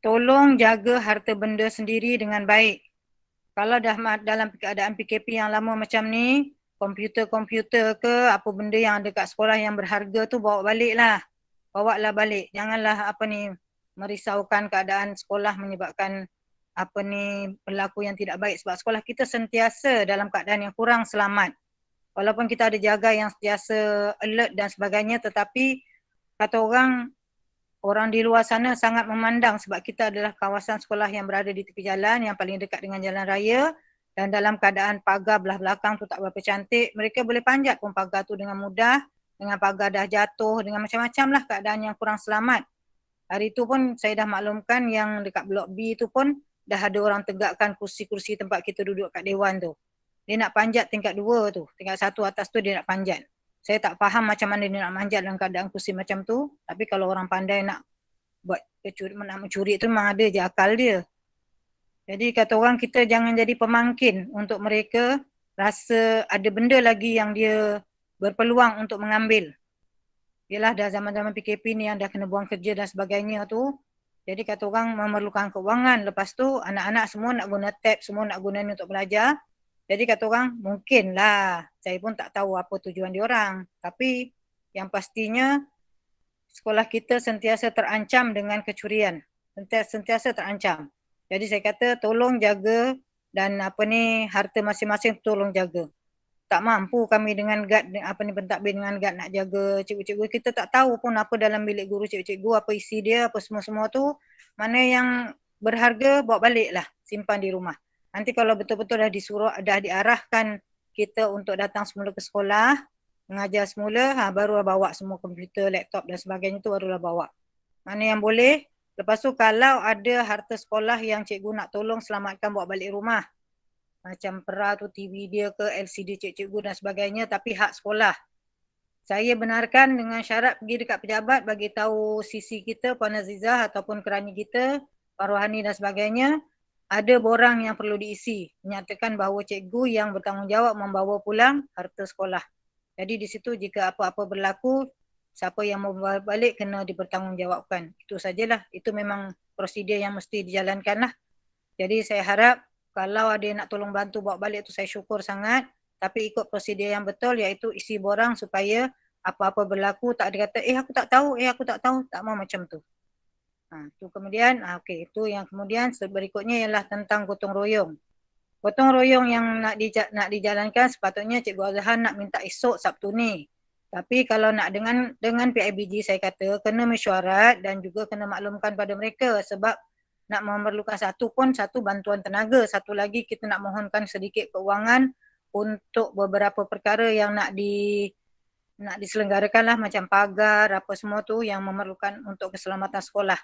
tolong jaga harta benda sendiri dengan baik. Kalau dah dalam keadaan PKP yang lama macam ni, komputer-komputer ke apa benda yang ada kat sekolah yang berharga tu bawa balik lah. Bawa lah balik. Janganlah apa ni merisaukan keadaan sekolah menyebabkan apa ni berlaku yang tidak baik. Sebab sekolah kita sentiasa dalam keadaan yang kurang selamat. Walaupun kita ada jaga yang sentiasa alert dan sebagainya, tetapi kata orang di luar sana sangat memandang sebab kita adalah kawasan sekolah yang berada di tepi jalan, yang paling dekat dengan jalan raya, dan dalam keadaan pagar belah belakang tu tak berapa cantik, mereka boleh panjat pun pagar tu dengan mudah, dengan pagar dah jatuh, dengan macam-macam lah keadaan yang kurang selamat. Hari tu pun saya dah maklumkan yang dekat blok B tu pun dah ada orang tegakkan kursi-kursi tempat kita duduk kat dewan tu. Dia nak panjat tingkat 2 tu, tingkat 1 atas tu dia nak panjat. Saya tak faham macam mana dia nak manjat dalam keadaan kursi macam tu, tapi kalau orang pandai nak buat nak mencuri tu memang ada je akal dia. Jadi kata orang kita jangan jadi pemangkin untuk mereka rasa ada benda lagi yang dia berpeluang untuk mengambil. Yelah dah zaman-zaman PKP ni yang dah kena buang kerja dan sebagainya tu. Jadi kata orang memerlukan kewangan. Lepas tu anak-anak semua nak guna tab, semua nak guna ni untuk belajar. Jadi kata orang mungkinlah, saya pun tak tahu apa tujuan diorang. Tapi yang pastinya sekolah kita sentiasa terancam dengan kecurian. Sentiasa terancam. Jadi saya kata tolong jaga dan apa ni harta masing-masing tolong jaga. Tak mampu kami dengan guard apa ni pentadbir dengan guard nak jaga cikgu-cikgu. Kita tak tahu pun apa dalam bilik guru cikgu-cikgu, apa isi dia, apa semua-semua tu. Mana yang berharga bawa balik lah, simpan di rumah. Nanti kalau betul-betul dah disuruh, dah diarahkan kita untuk datang semula ke sekolah, mengajar semula, barulah bawa semua komputer, laptop dan sebagainya tu barulah bawa. Mana yang boleh. Lepas tu kalau ada harta sekolah yang cikgu nak tolong selamatkan bawa balik rumah. Macam pera tu TV dia ke, LCD cikgu dan sebagainya, tapi hak sekolah. Saya benarkan dengan syarat pergi dekat pejabat bagi tahu sisi kita, Puan Azizah ataupun kerani kita, Puan Rohani dan sebagainya, ada borang yang perlu diisi. Menyatakan bahawa cikgu yang bertanggungjawab membawa pulang harta sekolah. Jadi di situ jika apa-apa berlaku, siapa yang membawa balik kena dipertanggungjawabkan. Itu sajalah. Itu memang prosedur yang mesti dijalankan lah. Jadi saya harap kalau ada yang nak tolong bantu bawa balik tu saya syukur sangat. Tapi ikut prosedur yang betul iaitu isi borang supaya apa-apa berlaku tak ada kata aku tak tahu, aku tak tahu. Tak mau macam tu. Tu kemudian, okey, itu yang kemudian berikutnya ialah tentang gotong royong. Gotong royong yang nak dijalankan sepatutnya Cikgu Azhar nak minta esok Sabtu ni. Tapi kalau nak dengan PIBG saya kata kena mesyuarat dan juga kena maklumkan pada mereka sebab nak memerlukan satu bantuan tenaga, satu lagi kita nak mohonkan sedikit keuangan untuk beberapa perkara yang nak diselenggarakan lah macam pagar apa semua tu yang memerlukan untuk keselamatan sekolah.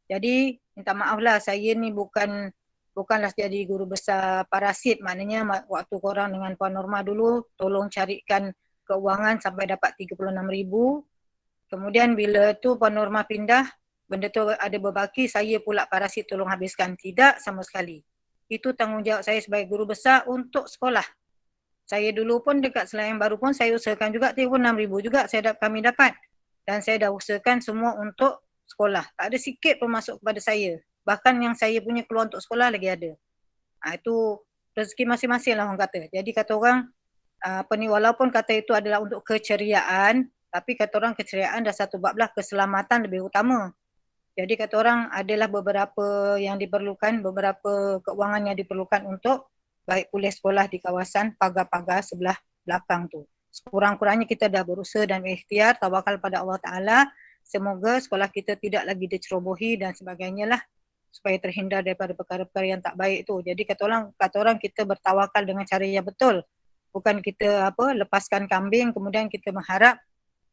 Jadi minta maaf lah saya ni bukanlah jadi guru besar parasit, maknanya waktu korang dengan Puan Norma dulu tolong carikan keuangan sampai dapat 36,000. Kemudian bila tu Puan Norma pindah, benda tu ada berbaki, saya pula parasit tolong habiskan. Tidak sama sekali. Itu tanggungjawab saya sebagai guru besar untuk sekolah. Saya dulu pun dekat Selayang Baru pun saya usahakan juga 36,000 juga kami dapat. Dan saya dah usahakan semua untuk sekolah. Tak ada sikit pun masuk kepada saya. Bahkan yang saya punya keluar untuk sekolah lagi ada. Itu rezeki masing-masing lah orang kata. Jadi kata orang, walaupun kata itu adalah untuk keceriaan, tapi kata orang keceriaan dah satu bab lah, keselamatan lebih utama. Jadi kata orang adalah beberapa yang diperlukan, beberapa keuangan yang diperlukan untuk baik pulih sekolah di kawasan pagar-pagar sebelah belakang tu. Sekurang-kurangnya kita dah berusaha dan berikhtiar, tawakal pada Allah Ta'ala. Semoga sekolah kita tidak lagi dicerobohi dan sebagainya lah supaya terhindar daripada perkara-perkara yang tak baik tu. Jadi kata orang kita bertawakal dengan cara yang betul. Bukan kita lepaskan kambing kemudian kita mengharap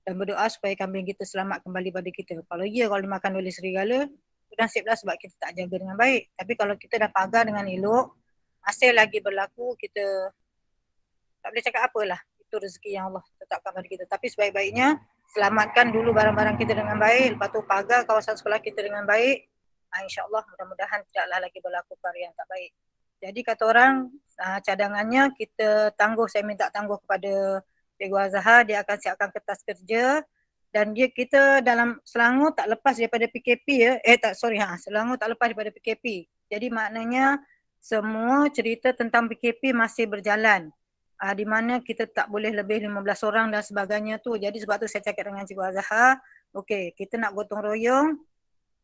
dan berdoa supaya kambing kita selamat kembali pada kita. Kalau dimakan oleh serigala, nasiblah sebab kita tak jaga dengan baik. Tapi kalau kita dah pagar dengan elok, masih lagi berlaku, kita tak boleh cakap apalah. Itu rezeki yang Allah tetapkan pada kita. Tapi sebaik-baiknya selamatkan dulu barang-barang kita dengan baik, lepas tu pagar kawasan sekolah kita dengan baik. InsyaAllah mudah-mudahan tidaklah lagi berlaku perkara yang tak baik. Jadi kata orang cadangannya kita tangguh, saya minta tangguh kepada Cikgu Azhar, dia akan siapkan kertas kerja dan kita dalam Selangor tak lepas daripada PKP ya. Selangor tak lepas daripada PKP. Jadi maknanya semua cerita tentang PKP masih berjalan. Di mana kita tak boleh lebih 15 orang dan sebagainya tu. Jadi sebab tu saya cakap dengan Cikgu Azhar, okey, kita nak gotong royong.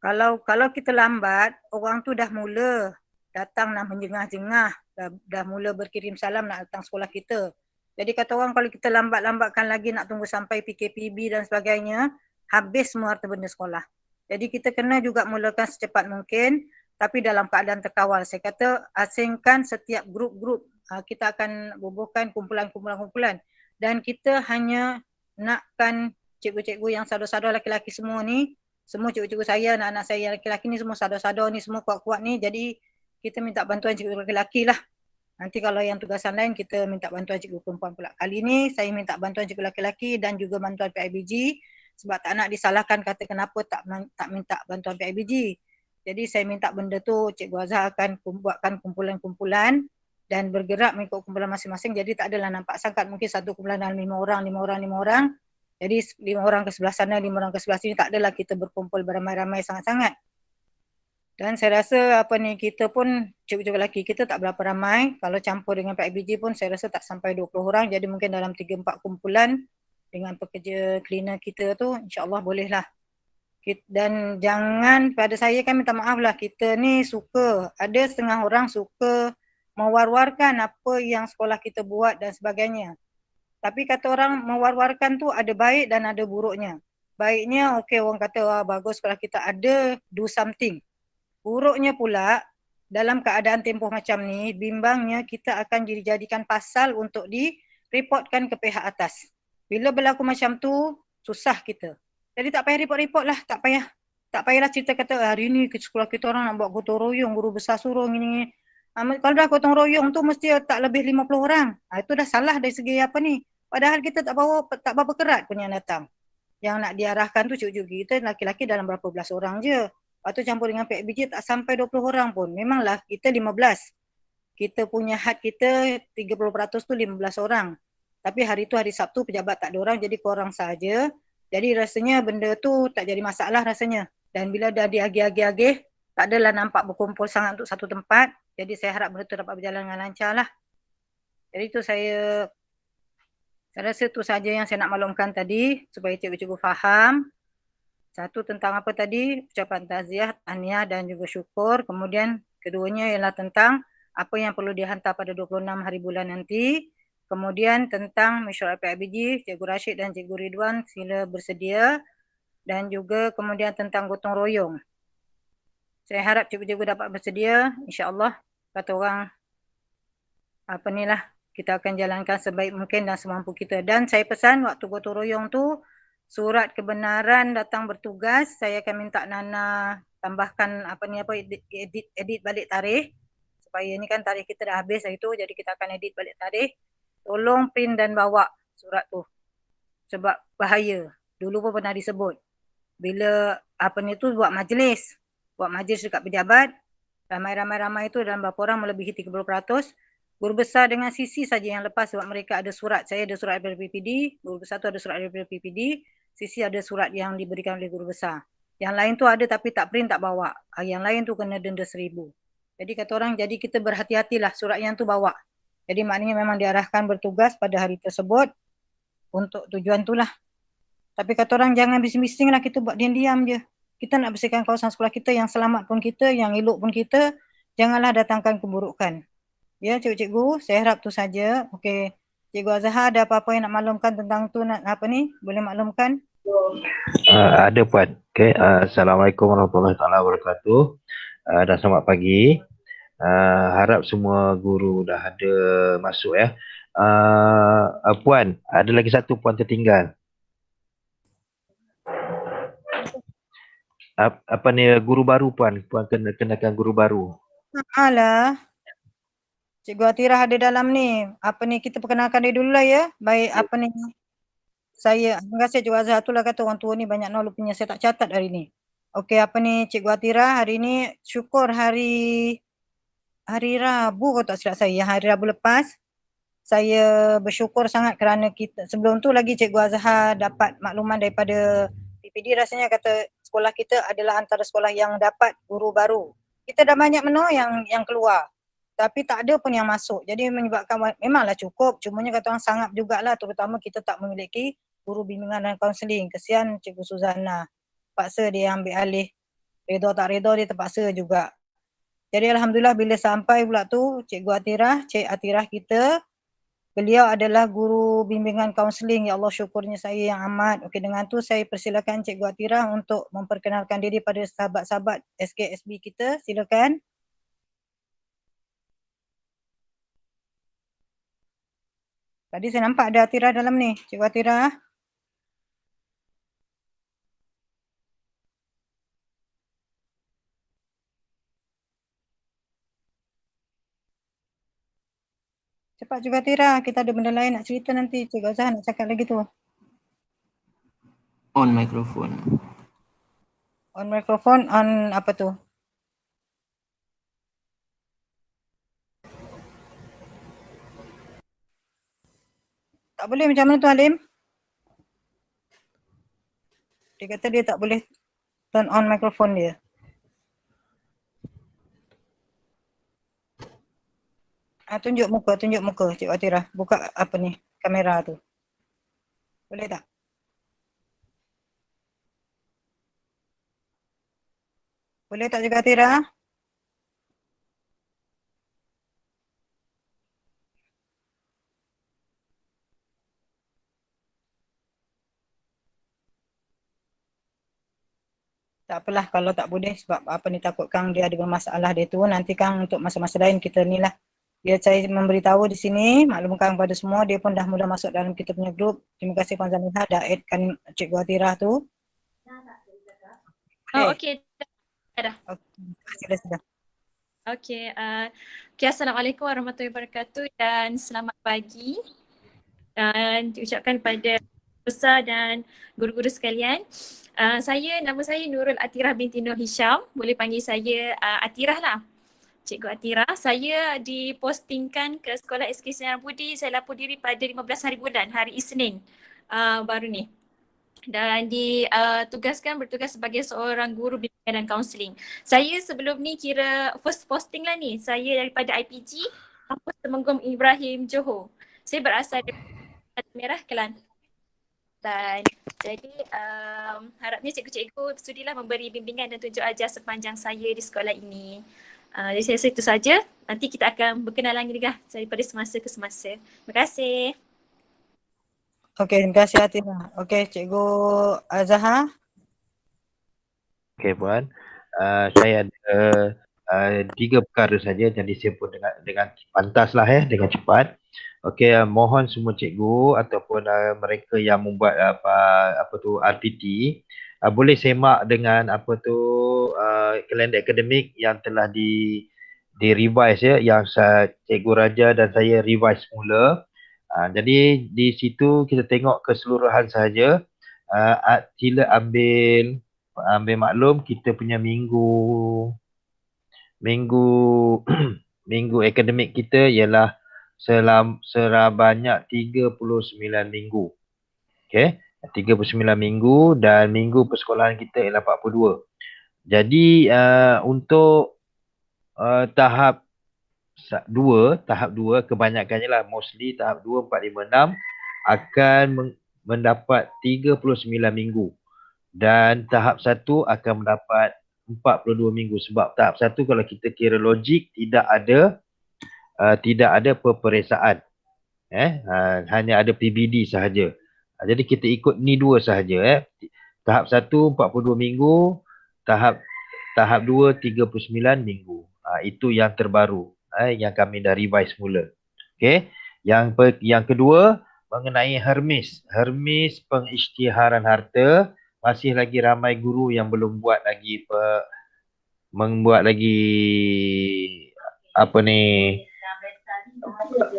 Kalau kita lambat, orang tu dah mula datang nak menjengah-jengah, dah mula berkirim salam nak datang sekolah kita. Jadi kata orang kalau kita lambat-lambatkan lagi nak tunggu sampai PKPB dan sebagainya, habis semua harta benda sekolah. Jadi kita kena juga mulakan secepat mungkin, tapi dalam keadaan terkawal. Saya kata asingkan setiap grup-grup, kita akan bubuhkan kumpulan-kumpulan. Dan kita hanya nakkan cikgu-cikgu yang sadar-sadar lelaki-lelaki semua ni, semua cikgu-cikgu saya, anak-anak saya yang lelaki-lelaki ni semua sadar-sadar ni, semua kuat-kuat ni. Jadi kita minta bantuan cikgu lelaki-lelaki lah. Nanti kalau yang tugasan lain kita minta bantuan cikgu perempuan pula. Kali ni saya minta bantuan cikgu lelaki-lelaki dan juga bantuan PIBG sebab tak nak disalahkan kata kenapa tak minta bantuan PIBG. Jadi saya minta benda tu Cikgu Azhar akan buatkan kumpulan-kumpulan dan bergerak mengikut kumpulan masing-masing. Jadi tak adalah nampak sangkat mungkin satu kumpulan dalam 5 orang. Jadi 5 orang ke sebelah sana, 5 orang ke sebelah sini, tak adalah kita berkumpul beramai-ramai sangat-sangat. Dan saya rasa kita pun cikgu-cikgu lelaki kita tak berapa ramai. Kalau campur dengan PIBG pun saya rasa tak sampai 20 orang. Jadi mungkin dalam 3-4 kumpulan dengan pekerja cleaner kita tu insya-Allah bolehlah. Dan jangan pada saya kan minta maaf lah, kita ni suka, ada setengah orang suka mewar-warkan apa yang sekolah kita buat dan sebagainya. Tapi kata orang mewar-warkan tu ada baik dan ada buruknya. Baiknya okey orang kata bagus sekolah kita ada do something. Buruknya pula dalam keadaan tempoh macam ni, bimbangnya kita akan dijadikan pasal untuk direportkan ke pihak atas. Bila berlaku macam tu, susah kita. Jadi tak payah report-report lah, tak payahlah cerita kata hari ni sekolah kita orang nak buat gotong royong, guru besar suruh gini. Kalau dah gotong royong tu mesti tak lebih 50 orang. Itu dah salah dari segi apa ni. Padahal kita tak berapa kerat pun yang datang. Yang nak diarahkan tu cikgu-cikgu kita laki-laki dalam berapa belas orang je. Lepas tu campur dengan PIBG tak sampai 20 orang pun. Memanglah kita 15. Kita punya had kita 30% tu 15 orang. Tapi hari tu hari Sabtu pejabat tak ada orang jadi korang saja. Jadi rasanya benda tu tak jadi masalah rasanya. Dan bila dah diagih-agih, tak adalah nampak berkumpul sangat untuk satu tempat. Jadi saya harap benda tu dapat berjalan dengan lancar lah. Jadi tu saya rasa tu saja yang saya nak maklumkan tadi supaya cikgu-cikgu faham. Satu tentang apa tadi, ucapan takziah, tahniah dan juga syukur. Kemudian keduanya ialah tentang apa yang perlu dihantar pada 26 hari bulan nanti. Kemudian tentang mesyuarat PIBG, Cikgu Rashid dan Cikgu Ridwan sila bersedia. Dan juga kemudian tentang gotong royong. Saya harap cikgu-cikgu dapat bersedia. InsyaAllah kata orang kita akan jalankan sebaik mungkin dan semampu kita. Dan saya pesan waktu gotong royong tu, surat kebenaran datang bertugas, saya akan minta Nana tambahkan edit balik tarikh supaya ni kan tarikh kita dah habis hari tu, jadi kita akan edit balik tarikh. Tolong print dan bawa surat tu sebab bahaya. Dulu pun pernah disebut bila buat majlis dekat pejabat, ramai-ramai tu dalam berapa orang melebihi 30%. Guru besar dengan sisi saja yang lepas sebab mereka ada surat. Saya ada surat daripada PPD, guru besar tu ada surat daripada PPD, sisi ada surat yang diberikan oleh guru besar. Yang lain tu ada tapi tak print, tak bawa. Yang lain tu kena denda 1,000. Jadi kata orang, jadi kita berhati-hatilah surat yang tu bawa. Jadi maknanya memang diarahkan bertugas pada hari tersebut untuk tujuan tu lah. Tapi kata orang jangan bising-bising lah, kita buat diam-diam je. Kita nak bersihkan kawasan sekolah kita, yang selamat pun kita, yang elok pun kita. Janganlah datangkan keburukan. Ya cikgu-cikgu, saya harap tu saja. Okey, Cikgu Azhar ada apa-apa yang nak maklumkan tentang tu, boleh maklumkan? Ada Puan. Okay. Assalamualaikum warahmatullahi wabarakatuh. Dan selamat pagi. Harap semua guru dah ada masuk ya. Puan, ada lagi satu Puan tertinggal. Guru baru Puan. Puan kenakan guru baru. Alah. Cikgu Atirah ada dalam ni. Apa ni, kita perkenalkan dia dulu lah ya. Baik, apa ni. Terima kasih Cikgu Azhar. Itulah kata orang tua ni banyak knowledge punya. Saya tak catat hari ni. Okey, apa ni Cikgu Atirah hari ni syukur hari Rabu kalau tak silap saya. Hari Rabu lepas. Saya bersyukur sangat kerana kita, sebelum tu lagi Cikgu Azhar dapat makluman daripada PPD, rasanya kata sekolah kita adalah antara sekolah yang dapat guru baru. Kita dah banyak yang keluar. Tapi tak ada pun yang masuk. Jadi menyebabkan memanglah cukup. Cumanya kata orang sangat jugalah, terutama kita tak memiliki guru bimbingan dan kaunseling. Kesian Cikgu Suzana. Paksa dia ambil alih. Redha tak redha dia terpaksa juga. Jadi Alhamdulillah bila sampai pula tu Cikgu Atirah, Cik Atirah kita, beliau adalah guru bimbingan kaunseling. Ya Allah, syukurnya saya yang amat. Okey, dengan tu saya persilakan Cikgu Atirah untuk memperkenalkan diri pada sahabat-sahabat SKSB kita. Silakan. Tadi saya nampak ada Atirah dalam ni. Cikgu Atirah. Cepat Cikgu Atirah. Kita ada benda lain nak cerita nanti. Cikgu Azhar nak cakap lagi tu. On microphone. On microphone, on apa tu? Tak boleh macam mana tu Halim? Dia kata dia tak boleh turn on microphone dia. Tunjuk muka Cikgu Atirah. Buka apa ni, kamera tu. Boleh tak? Boleh tak Cikgu Atirah? Tak apalah kalau tak boleh, sebab apa ni, takut Kang dia ada masalah dia tu. Nanti Kang untuk masa-masa lain kita ni lah. Dia saya memberitahu di sini, maklumkan kepada semua, dia pun dah mula masuk dalam kita punya grup. Terima kasih Puan Zamiha dah addkan Cikgu Atirah tu. Oh, okey. Dah. Okey, sudah. Okey, Assalamualaikum warahmatullahi wabarakatuh dan selamat pagi. Dan diucapkan pada besar dan guru-guru sekalian. Nama saya Nurul Atirah binti Nur Hisham. Boleh panggil saya Atirah lah. Cikgu Atirah. Saya dipostingkan ke Sekolah SK Sinar Budi. Saya lapor diri pada 15 hari bulan, hari Isnin baru ni. Dan bertugas sebagai seorang guru bimbingan dan kaunseling. Saya sebelum ni kira first posting lah ni. Saya daripada IPG, Kampus Temenggong Ibrahim Johor. Saya berasal dari Merah, Kelantan. Dan jadi harapnya cikgu-cikgu sudilah memberi bimbingan dan tunjuk ajar sepanjang saya di sekolah ini. Jadi saya rasa itu saja. Nanti kita akan berkenalan juga daripada semasa ke semasa. Terima kasih. Okey, terima kasih Atirah. Okey, Cikgu Azhar. Okey Puan, saya ada 3 perkara saja, jadi saya pun dengan pantas lah dengan cepat. Okey, mohon semua cikgu ataupun mereka yang membuat RPT boleh semak dengan kalender akademik yang telah di revise ya, yang Cikgu Raja dan saya revise semula. Jadi di situ kita tengok keseluruhan sahaja. Sila ambil maklum kita punya minggu minggu akademik kita ialah sebanyak 39 minggu. Okey, 39 minggu dan minggu persekolahan kita ialah 42. Jadi untuk tahap 2 kebanyakannya lah, mostly tahap 2, 4, 5, 6 akan mendapat 39 minggu dan tahap 1 akan mendapat 42 minggu. Sebab tahap 1 kalau kita kira logik tidak ada peperiksaan, hanya ada PBD sahaja. Jadi kita ikut ni dua sahaja. Tahap 1 42 minggu, tahap 2 39 minggu. Itu yang terbaru, yang kami dah revise mula. Okey. Yang kedua mengenai Hermes pengisytiharan harta, masih lagi ramai guru yang belum membuat lagi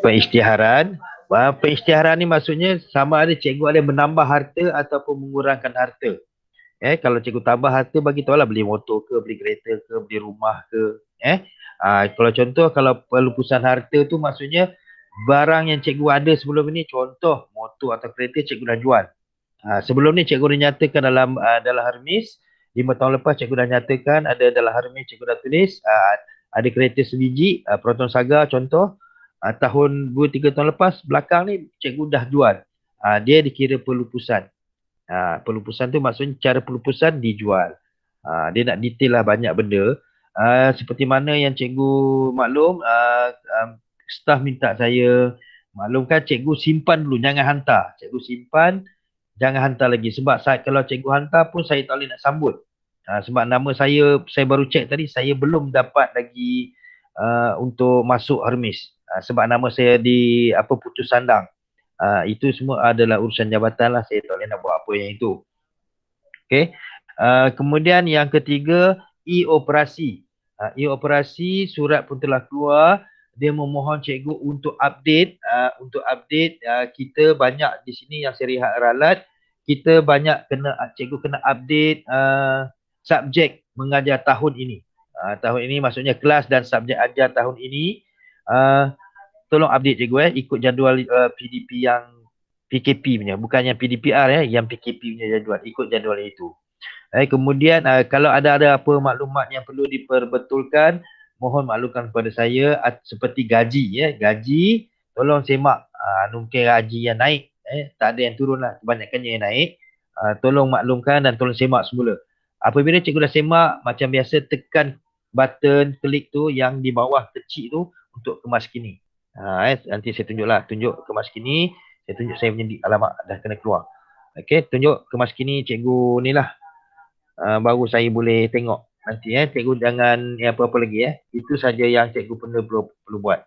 Pengisytiharan. Pengisytiharan ni maksudnya sama ada cikgu ada menambah harta ataupun mengurangkan harta. Kalau cikgu tambah harta, bagi tahu lah beli motor ke, beli kereta ke, beli rumah ke. Kalau contoh, kalau pelupusan harta tu maksudnya barang yang cikgu ada sebelum ini, contoh motor atau kereta cikgu dah jual. Sebelum ni cikgu dah nyatakan dalam Hermes, 5 tahun lepas cikgu dah nyatakan ada dalam Hermes, cikgu dah tulis ada kereta sebiji, Proton Saga contoh, tahun 2-3 tahun lepas belakang ni cikgu dah jual. Dia dikira pelupusan. Pelupusan tu maksudnya cara pelupusan dijual. Dia nak detail lah banyak benda. Seperti mana yang cikgu maklum, staf minta saya maklumkan cikgu simpan dulu, jangan hantar. Cikgu simpan, jangan hantar lagi. Sebab kalau cikgu hantar pun saya tak boleh nak sambut. Sebab nama saya baru cek tadi, saya belum dapat lagi untuk masuk Hermes. Sebab nama saya di putus sandang. Itu semua adalah urusan jabatan lah. Saya tak boleh nak buat apa yang itu. Okay. Kemudian yang ketiga, e-operasi. E-operasi, surat pun telah keluar. Dia memohon cikgu untuk update. Kita banyak di sini yang syariah ralat. Kita banyak cikgu kena update subjek mengajar tahun ini. Tahun ini maksudnya kelas dan subjek ajar tahun ini. Tolong update cikgu ikut jadual PDP yang PKP punya, bukan yang PDPR yang PKP punya jadual, ikut jadual itu. Kemudian kalau ada apa maklumat yang perlu diperbetulkan, mohon maklumkan kepada saya seperti gaji gaji tolong semak, mungkin gaji yang naik tak ada yang turun lah, kebanyakannya yang naik. Tolong maklumkan dan tolong semak semula. Apabila cikgu dah semak, macam biasa tekan button klik tu yang di bawah kecil tu untuk kemas kini. Nanti saya tunjuk kemas kini, saya tunjuk saya punya alamat dah kena keluar. Okey, tunjuk kemas kini cikgu ni lah. Baru saya boleh tengok nanti cikgu jangan apa-apa lagi Itu saja yang cikgu perlu buat.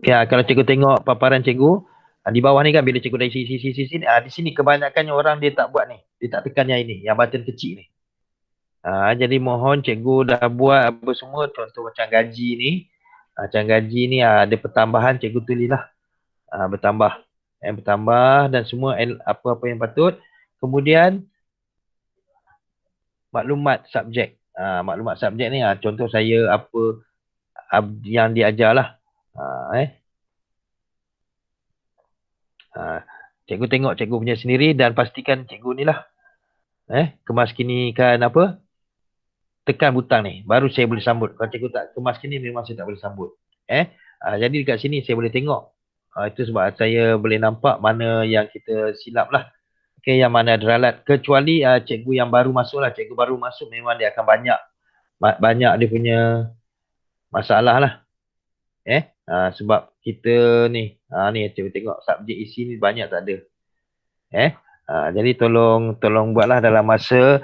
Kalau cikgu tengok paparan cikgu di bawah ni kan, bila cikgu dah isi di sini kebanyakannya orang dia tak buat ni, dia tak tekan yang ini, yang button kecil ni. Jadi mohon cikgu dah buat apa semua, contoh macam gaji ni. Macam gaji ni ada pertambahan, cikgu tulislah bertambah. Bertambah dan semua apa-apa yang patut. Kemudian maklumat subjek. Maklumat subjek ni contoh saya apa yang diajar lah. Cikgu tengok cikgu punya sendiri dan pastikan cikgu ni lah kemas kinikan apa, tekan butang ni baru saya boleh sambut. Kalau cikgu tak kemas kini memang saya tak boleh sambut. Jadi dekat sini saya boleh tengok. Itu sebab saya boleh nampak mana yang kita silap lah. Okay, yang mana ada ralat. Kecuali cikgu yang baru masuk lah. Cikgu baru masuk memang dia akan banyak dia punya masalah lah. Sebab kita ni, ni cikgu tengok subjek isi ni banyak tak ada. Jadi tolong buatlah dalam masa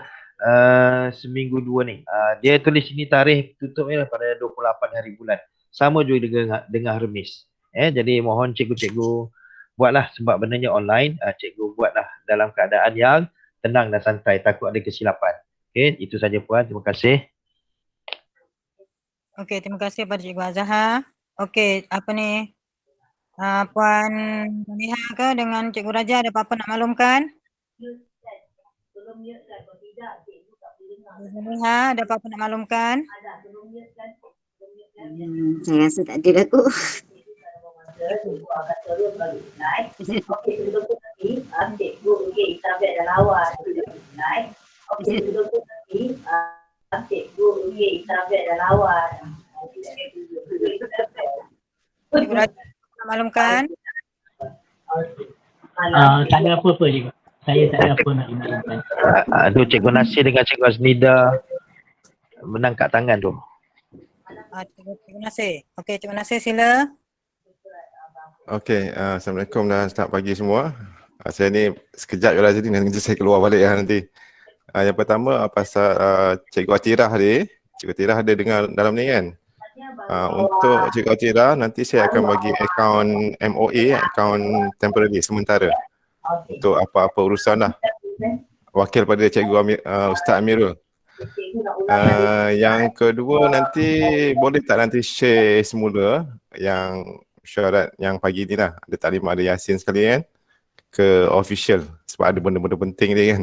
seminggu 2 ni. Dia tulis sini tarikh tutupnya pada 28 hari bulan. Sama juga dengan Hermes. Jadi mohon cikgu-cikgu buatlah, sebab benarnya online. Cikgu buatlah dalam keadaan yang tenang dan santai, takut ada kesilapan. Okay, itu saja puan. Terima kasih. Okey, terima kasih kepada Cikgu Azhar. Okey, apa ni? Puan Maniha ke dengan Cikgu Raja ada apa-apa nak maklumkan? Maniha ada apa-apa nak maklumkan? Saya rasa tak ada aku. Cikgu Raja nak maklumkan? Tak ada apa-apa juga. Saya tak ada apa nak maklumkan. Tu Cikgu Nasir dengan Cikgu Aznida menangkat tangan tu. Cikgu Nasir. Okey, Cikgu Nasir sila. Okey, Assalamualaikum dan selamat pagi semua. Saya ni sekejap je lah, jadi nanti saya keluar balik nanti. Yang pertama pasal Cikgu Atirah ni. Cikgu Atirah ada dengar dalam ni kan? Untuk Cikgu Atirah, nanti saya akan bagi akaun MOA, akaun temporary, sementara. Untuk apa-apa urusan lah. Wakil pada Cikgu Ustaz Amirul. Yang kedua nanti boleh tak nanti share semula yang syarat yang pagi ni lah. Ada taklimat, ada Yasin sekalian ke official sebab ada benda-benda penting dia kan.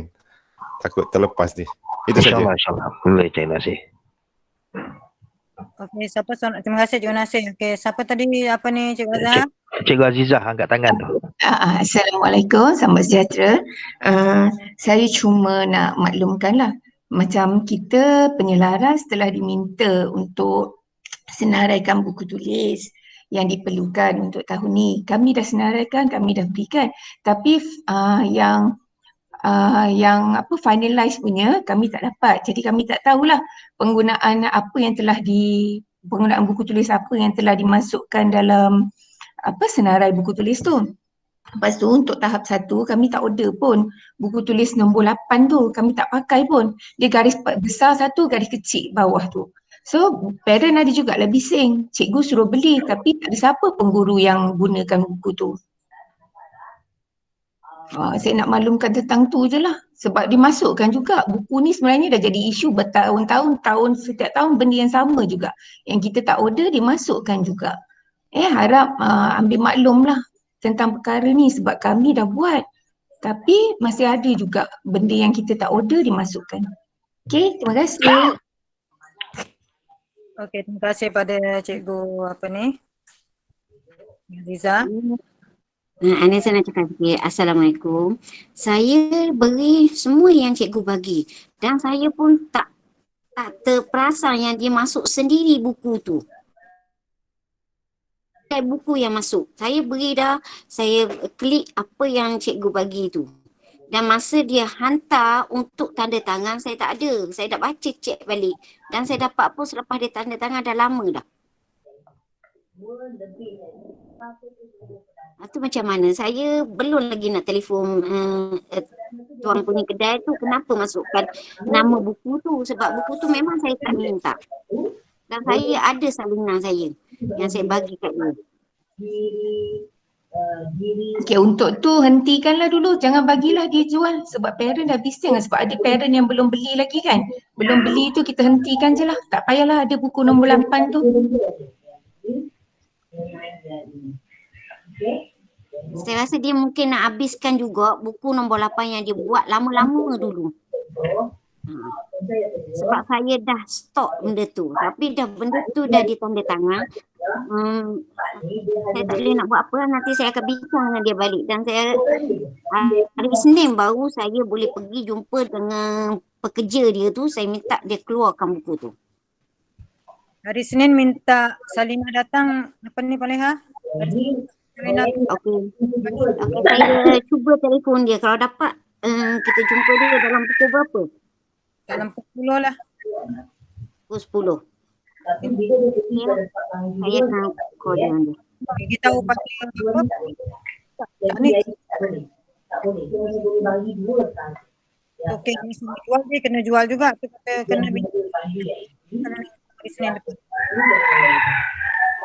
Takut terlepas ni. Itu saja. InsyaAllah. Boleh Cik Nasir. Okey, terima kasih Cikgu Nasir. Okey, siapa tadi apa ni Cikgu Azhar? Cikgu Azizah angkat tangan tu. Assalamualaikum, selamat sejahtera. Saya cuma nak maklumkanlah, macam kita penyelaras telah diminta untuk senaraikan buku tulis yang diperlukan untuk tahun ni. Kami dah senaraikan, kami dah berikan. Tapi yang finalize punya kami tak dapat. Jadi kami tak tahulah penggunaan apa yang telah penggunaan buku tulis apa yang telah dimasukkan dalam senarai buku tulis tu. Lepas tu untuk tahap 1 kami tak order pun buku tulis nombor 8 tu, kami tak pakai pun. Dia garis besar satu, garis kecil bawah tu. So parent ada jugalah bising, cikgu suruh beli tapi tak ada siapa pun guru yang gunakan buku tu. Saya nak maklumkan tentang tu je lah. Sebab dimasukkan juga buku ni sebenarnya dah jadi isu bertahun-tahun, setiap tahun benda yang sama juga. Yang kita tak order dimasukkan juga. Harap ambil maklum lah tentang perkara ni sebab kami dah buat. Tapi masih ada juga benda yang kita tak order dimasukkan. Okey, terima kasih. Okey, terima kasih pada Cikgu Aziza. Ana saya nak cakap sikit. Assalamualaikum. Saya beri semua yang cikgu bagi dan saya pun tak terperasan yang dia masuk sendiri buku tu. Buku yang masuk. Saya beri dah, saya klik apa yang cikgu bagi tu. Dan masa dia hantar untuk tanda tangan saya tak ada. Saya dah baca cek balik dan saya dapat pun selepas dia tanda tangan dah lama dah. Itu macam mana? Saya belum lagi nak telefon tuan punya kedai tu kenapa masukkan nama buku tu, sebab buku tu memang saya tak minta. Dan saya ada salinan saya yang saya bagi kat dia. Okey, untuk tu hentikanlah dulu, jangan bagilah dia jual sebab parent dah bising sebab ada parent yang belum beli lagi kan. Belum beli tu kita hentikan je lah, tak payahlah ada buku nombor 8 tu. Saya rasa dia mungkin nak habiskan juga buku nombor 8 yang dia buat lama-lama dulu. Sebab saya dah stok benda tu. Tapi dah benda tu dah ditanda tangan. Saya tak boleh nak buat apa. Nanti saya akan bincang dengan dia balik. Dan saya hari Isnin baru saya boleh pergi jumpa dengan pekerja dia tu. Saya minta dia keluarkan buku tu. Hari Senin minta Salimah datang Paleha? Okey, saya cuba telefon dia. Kalau dapat kita jumpa dia dalam pukul berapa? Dalam pukul 10 lah. Pukul 10. Saya nak call dia. Kita tahu pada apa? Ni. Okey, jual dia kena jual juga. Kita kena Senin depan.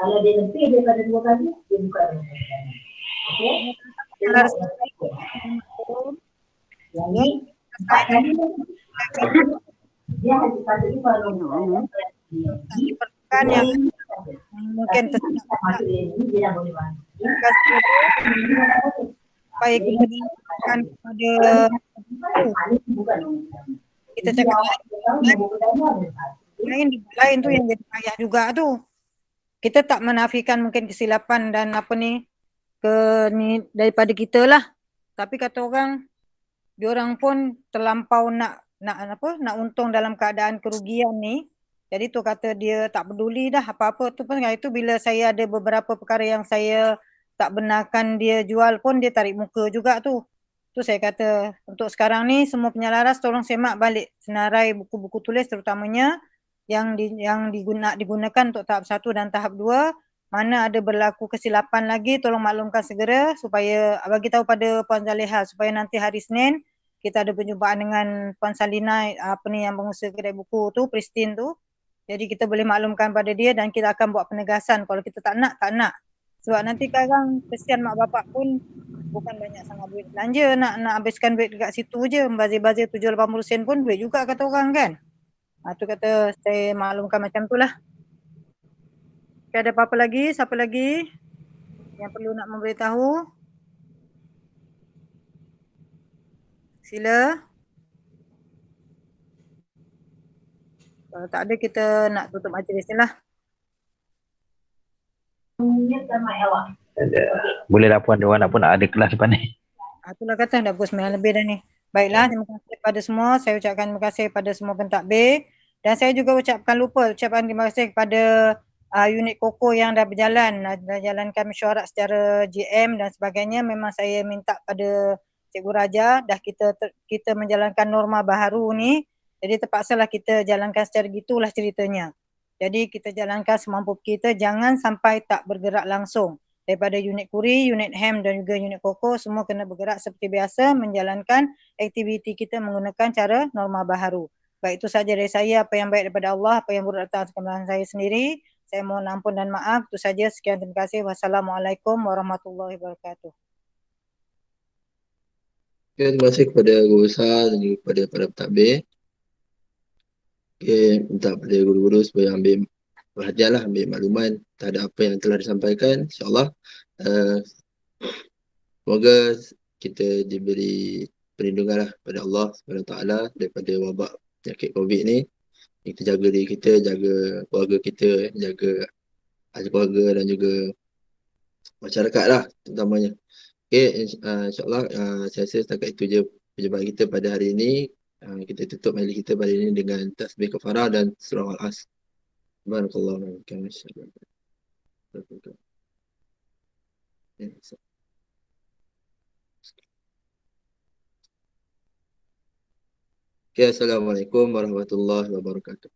Kalau dia lebih daripada 2 kali, dia buka. Okey? Jadi, 4 kali dia hanya patut kalau diperlukan yang mungkin dia dah boleh bantu. Supaya kita dilakukan kepada kita cakap lain tu yang jadi payah juga tu. Kita tak menafikan mungkin kesilapan dan ni daripada kita lah. Tapi kata orang, diorang pun terlampau nak untung dalam keadaan kerugian ni. Jadi tu kata dia tak peduli dah apa-apa tu pun. Itu bila saya ada beberapa perkara yang saya tak benarkan dia jual pun dia tarik muka juga tu. Tu saya kata untuk sekarang ni semua penyelaras tolong semak balik senarai buku-buku tulis terutamanya yang digunakan untuk tahap 1 dan tahap 2. Mana ada berlaku kesilapan lagi tolong maklumkan segera supaya bagi tahu pada Puan Zaliha supaya nanti hari Senin kita ada perjumpaan dengan Puan Salina yang pengusaha kedai buku tu, Pristin tu. Jadi kita boleh maklumkan pada dia dan kita akan buat penegasan kalau kita tak nak. Sebab nanti sekarang kesian mak bapak pun bukan banyak sangat duit belanja, nak habiskan duit dekat situ je, bazir-bazir 7-80 sen pun duit juga kata orang kan. Tu kata saya maklumkan macam tu lah. Okay, ada apa-apa lagi? Siapa lagi yang perlu nak memberitahu? Sila. Kalau tak ada kita nak tutup majlis ni lah. Boleh lah puan, diorang nak pun nak ada kelas depan ni. Itulah kata dah pukul 9 lebih dah ni. Baiklah, terima kasih kepada semua. Saya ucapkan terima kasih kepada semua pentadbir. Dan saya juga ucapkan terima kasih kepada unit Koko yang dah berjalan, dah jalankan mesyuarat secara GM dan sebagainya. Memang saya minta pada Cikgu Raja, dah kita menjalankan norma baharu ni. Jadi terpaksalah kita jalankan secara gitulah ceritanya. Jadi kita jalankan semampu kita, jangan sampai tak bergerak langsung. Daripada unit Kuri, unit Ham dan juga unit Koko semua kena bergerak seperti biasa menjalankan aktiviti kita menggunakan cara norma baharu. Baik, itu saja dari saya. Apa yang baik daripada Allah, apa yang buruk datang dari saya sendiri. Saya mohon ampun dan maaf. Itu saja. Sekian, terima kasih. Wassalamualaikum warahmatullahi wabarakatuh. Okay, terima kasih kepada guru besar dan juga kepada para pentadbir. Okay, minta pada guru-guru supaya ambil perhatian lah, ambil makluman terhadap apa yang telah disampaikan. InsyaAllah semoga kita diberi perlindungan lah pada Allah SWT daripada wabak penyakit COVID ni. Kita jaga diri kita, jaga keluarga kita, jaga ahli keluarga dan juga masyarakat lah terutamanya. Okay, insyaAllah saya rasa setakat itu je perjumpaan kita pada hari ini. Kita tutup majlis kita pada ini dengan tasbih kafarah dan surah Al-As. Subhanallah. Okay, Assalamualaikum warahmatullahi wabarakatuh.